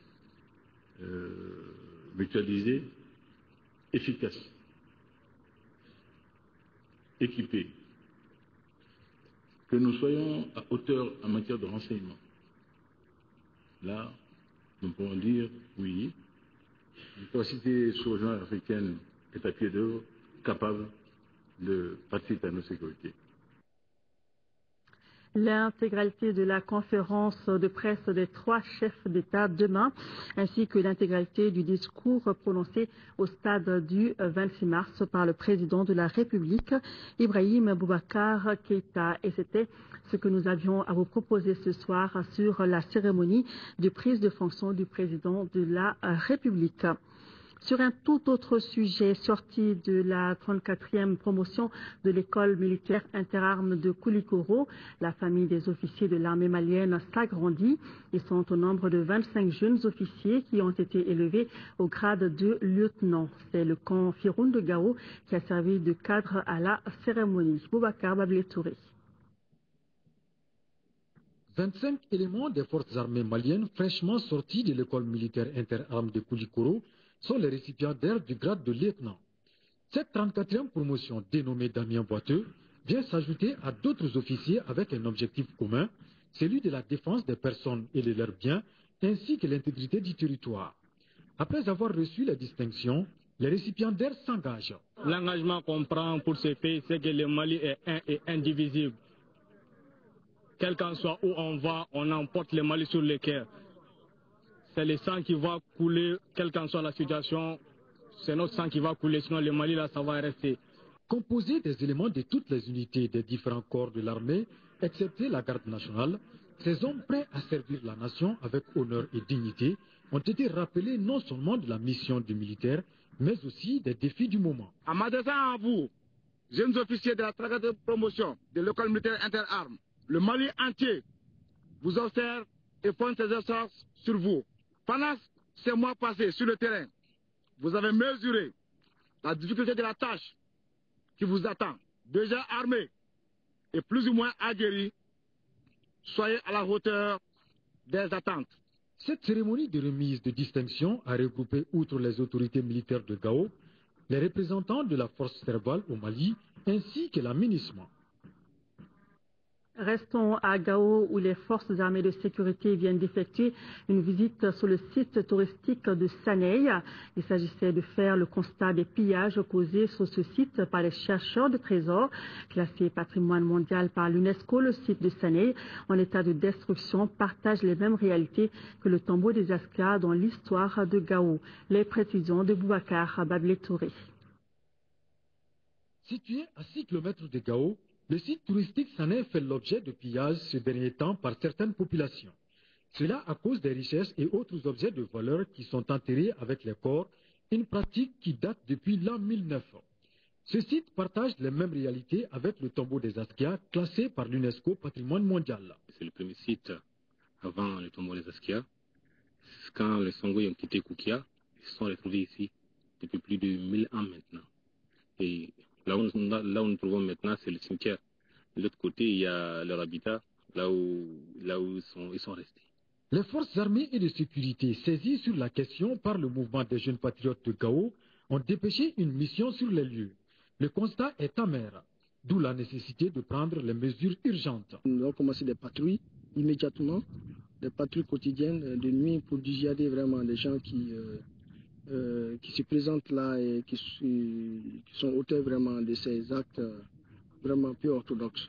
mutualisé, efficace, équipé, que nous soyons à hauteur en matière de renseignement. Là, nous pourrons dire oui, la capacité sous-régionale africaine est à pied d'œuvre, capable de participer à nos sécurités. L'intégralité de la conférence de presse des 3 chefs d'État demain, ainsi que l'intégralité du discours prononcé au stade du 26 mars par le président de la République, Ibrahim Boubacar Keïta. Et c'était ce que nous avions à vous proposer ce soir sur la cérémonie de prise de fonction du président de la République. Sur un tout autre sujet, sorti de la 34e promotion de l'école militaire interarmes de Koulikoro, la famille des officiers de l'armée malienne s'agrandit. Ils sont au nombre de 25 jeunes officiers qui ont été élevés au grade de lieutenant. C'est le camp Firoun de Gao qui a servi de cadre à la cérémonie. Boubacar Bablé-Touré. 25 éléments des forces armées maliennes fraîchement sortis de l'école militaire interarmes de Koulikoro sont les récipiendaires du grade de lieutenant. Cette 34e promotion dénommée Damien Boiteux vient s'ajouter à d'autres officiers avec un objectif commun, celui de la défense des personnes et de leurs biens, ainsi que l'intégrité du territoire. Après avoir reçu la distinction, les récipiendaires s'engagent. L'engagement qu'on prend pour ce pays, c'est que le Mali est un et indivisible. Quel qu'en soit où on va, on emporte le Mali sur le cœur. C'est le sang qui va couler, quelle qu'en soit la situation, c'est notre sang qui va couler, sinon le Mali, là, ça va rester. Composé des éléments de toutes les unités des différents corps de l'armée, excepté la garde nationale, ces hommes prêts à servir la nation avec honneur et dignité ont été rappelés non seulement de la mission du militaire, mais aussi des défis du moment. En m'adressant à vous, jeunes officiers de la 34e promotion de l'école militaire interarmes, le Mali entier vous observe et font ses efforts sur vous. Pendant ces mois passés sur le terrain, vous avez mesuré la difficulté de la tâche qui vous attend. Déjà armés et plus ou moins aguerris, soyez à la hauteur des attentes. Cette cérémonie de remise de distinction a regroupé, outre les autorités militaires de Gao, les représentants de la force cérébrale au Mali, ainsi que la MINUSMA. Restons à Gao où les forces armées de sécurité viennent d'effectuer une visite sur le site touristique de Sanei. Il s'agissait de faire le constat des pillages causés sur ce site par les chercheurs de trésors. Classé patrimoine mondial par l'UNESCO, le site de Sanei, en état de destruction, partage les mêmes réalités que le tombeau des Askia dans l'histoire de Gao. Les précisions de Boubacar Bablé-Touré. Situé à 6 km de Gao, le site touristique Sanei fait l'objet de pillages ces derniers temps par certaines populations. Cela à cause des richesses et autres objets de valeur qui sont enterrés avec les corps, une pratique qui date depuis l'an 1009. Ce site partage les mêmes réalités avec le tombeau des Askia, classé par l'UNESCO patrimoine mondial. C'est le premier site avant le tombeau des Askia. Quand les Songhai ont quitté Koukia, ils se sont retrouvés ici depuis plus de 1000 ans maintenant. Et là où nous nous trouvons maintenant, c'est le cimetière. De l'autre côté, il y a leur habitat, là où ils sont restés. Les forces armées et de sécurité saisies sur la question par le mouvement des jeunes patriotes de Gao ont dépêché une mission sur les lieux. Le constat est amer, d'où la nécessité de prendre les mesures urgentes. Nous avons commencé des patrouilles immédiatement, des patrouilles quotidiennes de nuit pour dissuader vraiment des gens qui se présentent là et qui sont auteurs vraiment de ces actes vraiment plus orthodoxe.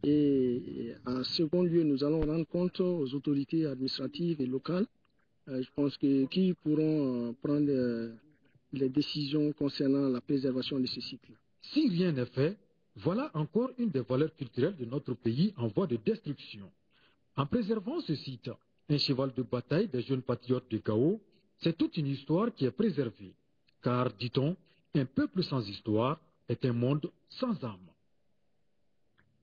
Et en second lieu, nous allons rendre compte aux autorités administratives et locales, je pense qui pourront prendre les décisions concernant la préservation de ces sites-là. Si rien n'est fait, voilà encore une des valeurs culturelles de notre pays en voie de destruction. En préservant ce site, un cheval de bataille des jeunes patriotes de Gao, c'est toute une histoire qui est préservée. Car, dit-on, un peuple sans histoire est un monde sans âme.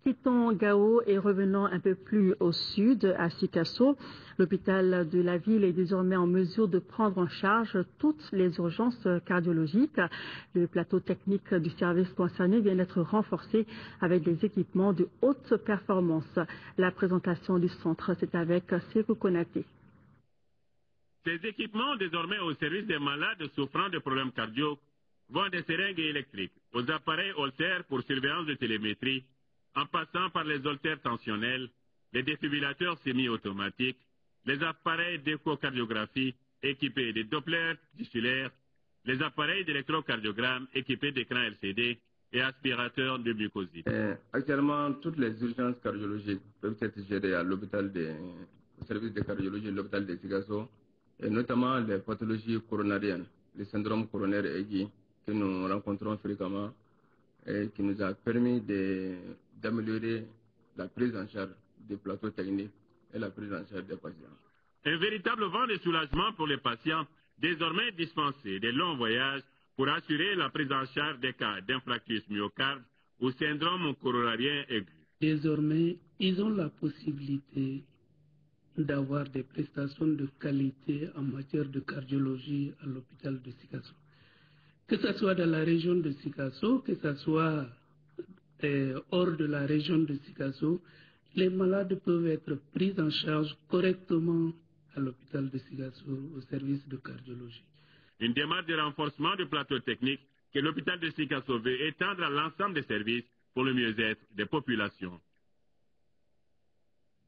Quittons Gao et revenons un peu plus au sud, à Sikasso. L'hôpital de la ville est désormais en mesure de prendre en charge toutes les urgences cardiologiques. Le plateau technique du service concerné vient d'être renforcé avec des équipements de haute performance. La présentation du centre, c'est avec Sekou Konaté. Ces équipements, désormais au service des malades souffrant de problèmes cardio, vont des seringues électriques aux appareils Holter pour surveillance de télémétrie, en passant par les holters tensionnels, les défibrillateurs semi-automatiques, les appareils d'échocardiographie équipés de Doppler tissulaires, les appareils d'électrocardiogramme équipés d'écrans LCD et aspirateurs de mucosite. Actuellement, toutes les urgences cardiologiques peuvent être gérées à l'hôpital au service de cardiologie de l'hôpital de Sikasso, et notamment les pathologies coronariennes, les syndromes coronaires aigus que nous rencontrons fréquemment et qui nous a permis d'améliorer la prise en charge des plateaux techniques et la prise en charge des patients. Un véritable vent de soulagement pour les patients, désormais dispensés des longs voyages pour assurer la prise en charge des cas d'infarctus myocarde ou syndrome coronarien aigu. Désormais, ils ont la possibilité d'avoir des prestations de qualité en matière de cardiologie à l'hôpital de Sikasso. Que ce soit dans la région de Sikasso, que ce soit hors de la région de Sikasso, les malades peuvent être pris en charge correctement à l'hôpital de Sikasso, au service de cardiologie. Une démarche de renforcement du plateau technique que l'hôpital de Sikasso veut étendre à l'ensemble des services pour le mieux-être des populations.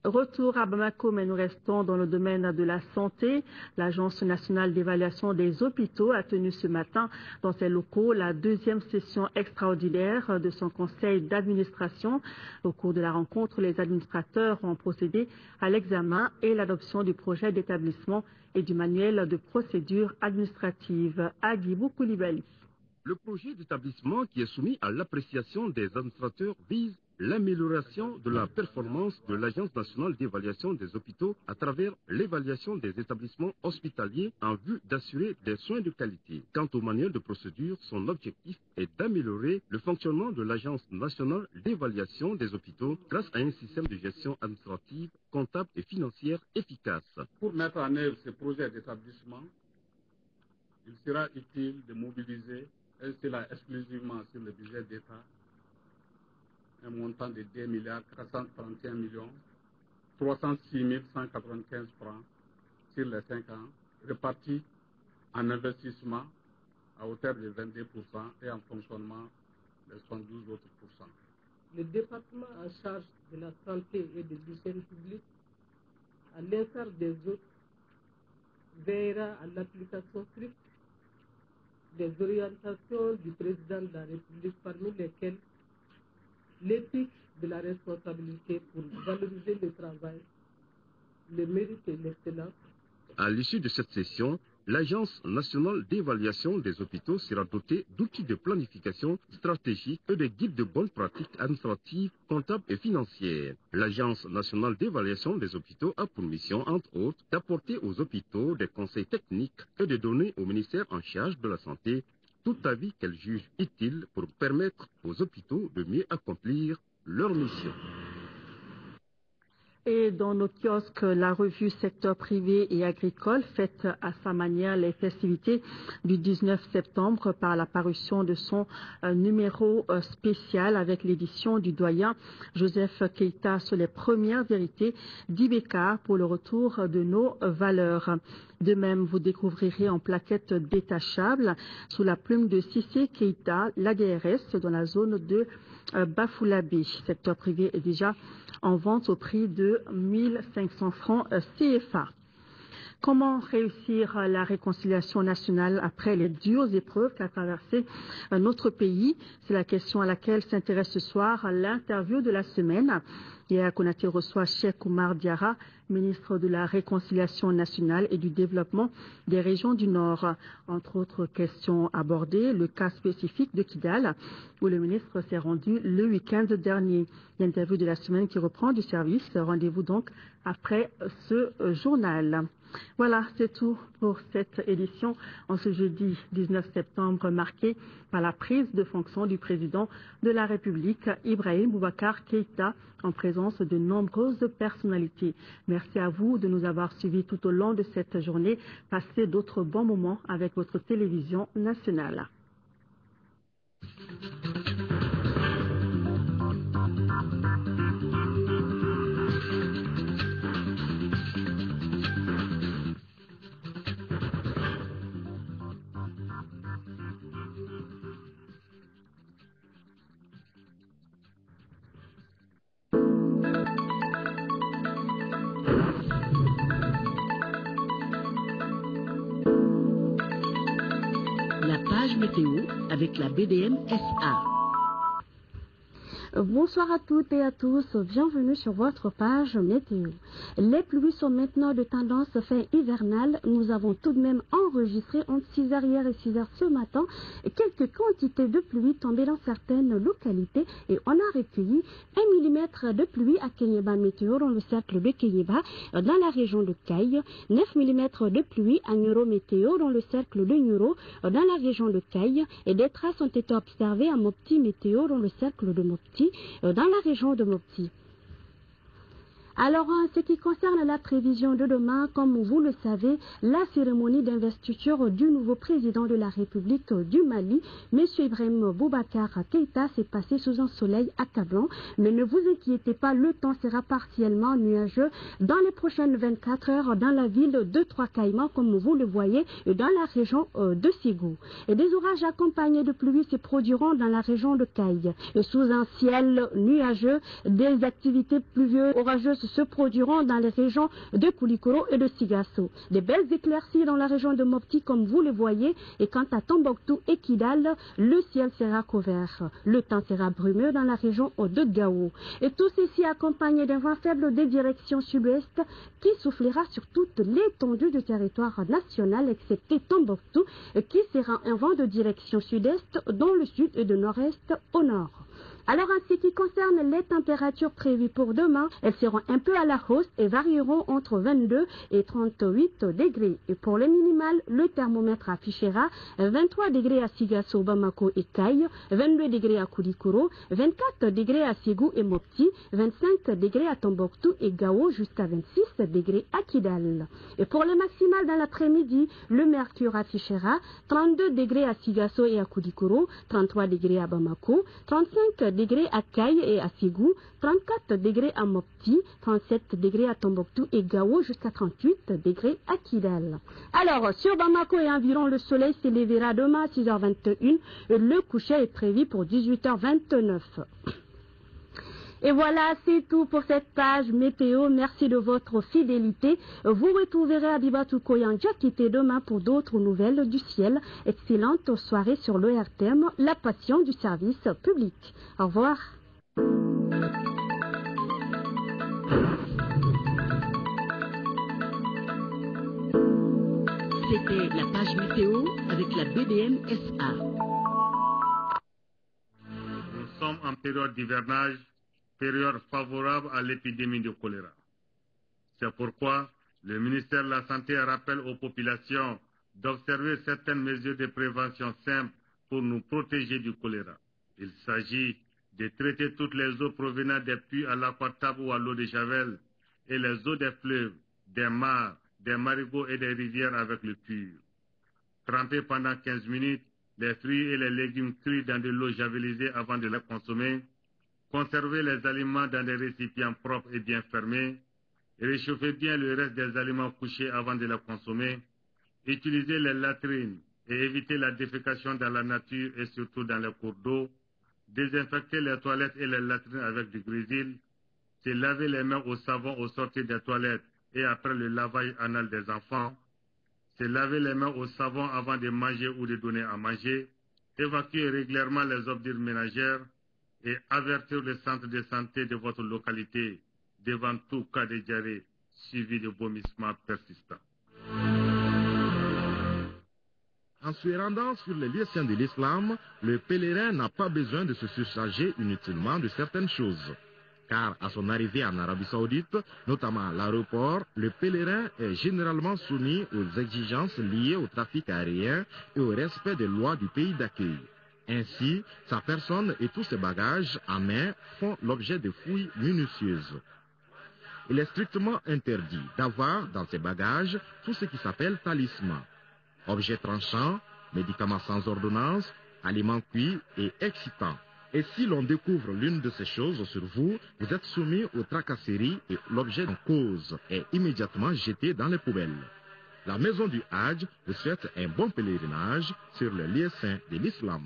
Retour à Bamako, mais nous restons dans le domaine de la santé. L'Agence nationale d'évaluation des hôpitaux a tenu ce matin dans ses locaux la deuxième session extraordinaire de son conseil d'administration. Au cours de la rencontre, les administrateurs ont procédé à l'examen et l'adoption du projet d'établissement et du manuel de procédure administrative. Agibou Koulibaly. Le projet d'établissement qui est soumis à l'appréciation des administrateurs vise l'amélioration de la performance de l'Agence nationale d'évaluation des hôpitaux à travers l'évaluation des établissements hospitaliers en vue d'assurer des soins de qualité. Quant au manuel de procédure, son objectif est d'améliorer le fonctionnement de l'Agence nationale d'évaluation des hôpitaux grâce à un système de gestion administrative, comptable et financière efficace. Pour mettre en œuvre ce projet d'établissement, il sera utile de mobiliser, et cela exclusivement sur le budget d'État, un montant de 2 431 306 195 francs sur les 5 ans, répartis en investissement à hauteur de 22% et en fonctionnement de 72 autres pourcents. Le département en charge de la santé et de l'hygiène publique, à l'instar des autres, veillera à l'application stricte des orientations du président de la République, parmi lesquelles l'éthique de la responsabilité pour valoriser le travail, le mérite et l'excellence. À l'issue de cette session, l'Agence nationale d'évaluation des hôpitaux sera dotée d'outils de planification stratégique et de guides de bonnes pratiques administratives, comptables et financières. L'Agence nationale d'évaluation des hôpitaux a pour mission, entre autres, d'apporter aux hôpitaux des conseils techniques et de donner au ministère en charge de la santé tout avis qu'elle juge utile pour permettre aux hôpitaux de mieux accomplir leur mission. Et dans nos kiosques, la revue Secteur privé et agricole fête à sa manière les festivités du 19 septembre par la parution de son numéro spécial avec l'édition du doyen Joseph Keita sur les premières vérités d'Ibeka pour le retour de nos valeurs. De même, vous découvrirez en plaquette détachable sous la plume de Cissé Keita, l'ADRS dans la zone de Bafoulabé. Secteur privé est déjà en vente au prix de 1 500 francs CFA. Comment réussir la réconciliation nationale après les dures épreuves qu'a traversé notre pays? C'est la question à laquelle s'intéresse ce soir l'interview de la semaine. Yaya Konaté reçoit Cheikh Oumar Diarra, ministre de la Réconciliation nationale et du développement des régions du Nord. Entre autres questions abordées, le cas spécifique de Kidal, où le ministre s'est rendu le week-end dernier. L'interview de la semaine qui reprend du service. Rendez-vous donc après ce journal. Voilà, c'est tout pour cette édition en ce jeudi 19 septembre marqué par la prise de fonction du président de la République, Ibrahim Boubacar Keïta, en présence de nombreuses personnalités. Merci à vous de nous avoir suivis tout au long de cette journée. Passez d'autres bons moments avec votre télévision nationale. Météo avec la BDM SA. Bonsoir à toutes et à tous, bienvenue sur votre page météo. Les pluies sont maintenant de tendance fin hivernale. Nous avons tout de même enregistré entre 6h hier et 6h ce matin quelques quantités de pluie tombées dans certaines localités et on a recueilli 1 mm de pluie à Kenyeba Météo dans le cercle de Kenyeba dans la région de Kaï, 9 mm de pluie à Nyoro Météo dans le cercle de Nyoro dans la région de Kaï et des traces ont été observées à Mopti Météo dans le cercle de Mopti dans la région de Mopti. Alors, en ce qui concerne la prévision de demain, comme vous le savez, la cérémonie d'investiture du nouveau président de la République du Mali, M. Ibrahim Boubacar Keïta, s'est passée sous un soleil accablant. Mais ne vous inquiétez pas, le temps sera partiellement nuageux dans les prochaines 24 heures dans la ville de Trois-Caïmans, comme vous le voyez, dans la région de Ségou. Et des orages accompagnés de pluie se produiront dans la région de Kaï. Sous un ciel nuageux, des activités pluvieuses orageuses se produiront dans les régions de Koulikoro et de Sigasso. Des belles éclaircies dans la région de Mopti, comme vous le voyez, et quant à Tombouctou et Kidal, le ciel sera couvert. Le temps sera brumeux dans la région de Gao. Et tout ceci accompagné d'un vent faible de direction sud-ouest qui soufflera sur toute l'étendue du territoire national, excepté Tombouctou, qui sera un vent de direction sud-est dans le sud et de nord-est au nord. Alors, en ce qui concerne les températures prévues pour demain, elles seront un peu à la hausse et varieront entre 22 et 38 degrés. Et pour les minimales, le thermomètre affichera 23 degrés à Sigasso, Bamako et Kaï, 22 degrés à Koulikoro, 24 degrés à Ségou et Mopti, 25 degrés à Tombouctou et Gao, jusqu'à 26 degrés à Kidal. Et pour les maximales dans l'après-midi, le mercure affichera 32 degrés à Sigasso et à Koulikoro, 33 degrés à Bamako, 35 degrés à Kaï et à Ségou, 34 degrés à Mopti, 37 degrés à Tombouctou et Gao, jusqu'à 38 degrés à Kidal. Alors, sur Bamako et environ, le soleil s'élèvera demain à 6h21 et le coucher est prévu pour 18h29. Et voilà, c'est tout pour cette page météo. Merci de votre fidélité. Vous retrouverez Abibatou Koyanja qui était demain pour d'autres nouvelles du ciel. Excellente soirée sur l'ORTM, la passion du service public. Au revoir. C'était la page météo avec la BDM SA. Nous sommes en période d'hivernage, période favorable à l'épidémie de choléra. C'est pourquoi le ministère de la Santé rappelle aux populations d'observer certaines mesures de prévention simples pour nous protéger du choléra. Il s'agit de traiter toutes les eaux provenant des puits à l'aquatable ou à l'eau de javel et les eaux des fleuves, des mares, des marigots et des rivières avec le pur. Tremper pendant 15 minutes les fruits et les légumes cuits dans de l'eau javelisée avant de les consommer. Conserver les aliments dans des récipients propres et bien fermés. Réchauffer bien le reste des aliments couchés avant de les consommer. Utiliser les latrines et éviter la défécation dans la nature et surtout dans les cours d'eau. Désinfecter les toilettes et les latrines avec du grésil. Se laver les mains au savon au sortir des toilettes et après le lavage anal des enfants, se laver les mains au savon avant de manger ou de donner à manger, évacuer régulièrement les ordures ménagères et avertir le centre de santé de votre localité devant tout cas de diarrhée suivi de vomissements persistants. En se rendant sur les lieux saints de l'islam, le pèlerin n'a pas besoin de se surcharger inutilement de certaines choses. Car à son arrivée en Arabie Saoudite, notamment à l'aéroport, le pèlerin est généralement soumis aux exigences liées au trafic aérien et au respect des lois du pays d'accueil. Ainsi, sa personne et tous ses bagages à main font l'objet de fouilles minutieuses. Il est strictement interdit d'avoir dans ses bagages tout ce qui s'appelle talisman. Objets tranchants, médicaments sans ordonnance, aliments cuits et excitants. Et si l'on découvre l'une de ces choses sur vous, vous êtes soumis aux tracasseries et l'objet en cause est immédiatement jeté dans les poubelles. La maison du Hajj vous souhaite un bon pèlerinage sur le lieu saint de l'islam.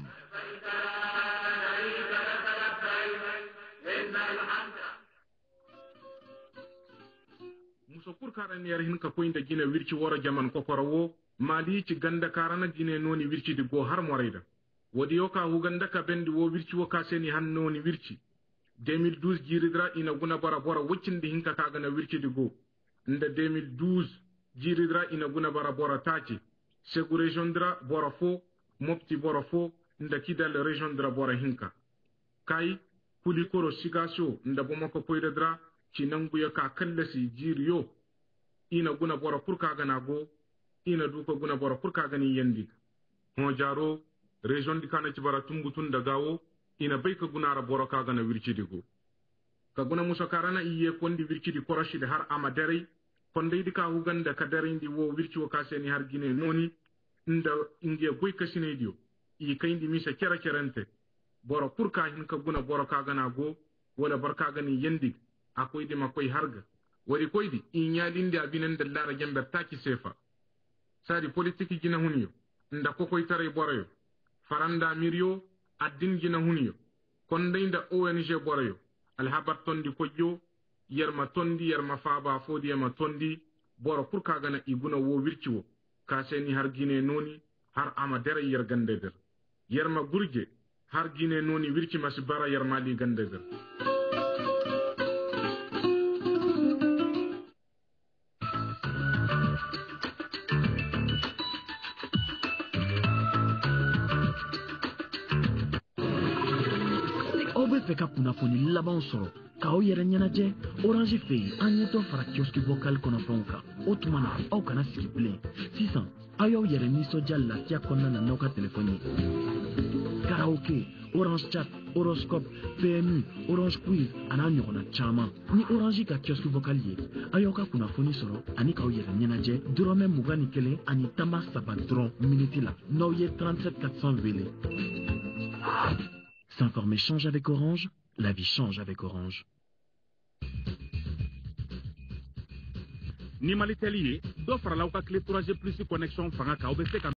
Muso kurkaran yar hinka koynda gina wirci wora jaman kokorowo mali ci ganda karana gine noni wirci di go har moraida wodi yoka huganda ka bendi wo wirci wo kaseni han noni wirci 2012 jiridra ina guna bara bora woccindi hinka kaga na wirci di go nda 2012 jiridra ina guna bara bora taci segu region dra bora fo mopti bora fo nda kidal region dra bora hinka kai kuli koro sigasho nda bomako poyda dra ci nanguya ka kallasi jiriyo ina guna bora purka gana go ina duka guna bora purka gani yandi ho jaro region di kana ci bara tumbutun da gawo ina bai ka guna ra bora ka gana wirci digo ka guna musa karana iye kondi wirci di koroshi da har amadare konde di ka huganda ka dare ndi wo wirci wo kaseni har gine noni inda inge boy kasine dio i kayndi misa kera kerante bora purka hin ka guna bora ka gana go wala barka gani yandi akoy de makoy harga wari koydi in yalinde abinan dallara jamber taki sefa sadi politique gina hunyo nda kokoy tare borayo faranda miryo addin gina hunyo konde nda ONG borayo alhabat tondi koyyo yerma tondi yerma faaba fodi yerma tondi boro pour kagana iguna wo wirciwo kaseni har gine noni har ama dere yer gande der yerma gurje har gine noni wirci masibara yerma li gande der Feka kunnafoni laban sɔrɔ k'aw yɛrɛ ɲɛnajɛ Orange fɛ yen an ye dɔ fara kiosque vocal kɔnɔfɛnw kan o tuma na aw kana sigi bilen sisan aw y'aw yɛrɛ nisɔndiya lafiya kɔnɔna na n'aw ka telefɔni ye karaoke Orange Chat Horoscope PMU Orange Quiz a n'a ɲɔgɔnna caman ni Orange ka kiosque vocal ye aw y'aw ka kunnafoni sɔrɔ ani k'aw yɛrɛ ɲɛnajɛ dɔrɔmɛ 21 ani tama 3 dɔrɔn miniti la n'aw ye 37 400 wele. S'informer change avec Orange, la vie change avec Orange. Ni Maliteli, d'offre la clé 3G plus connexion fanga ka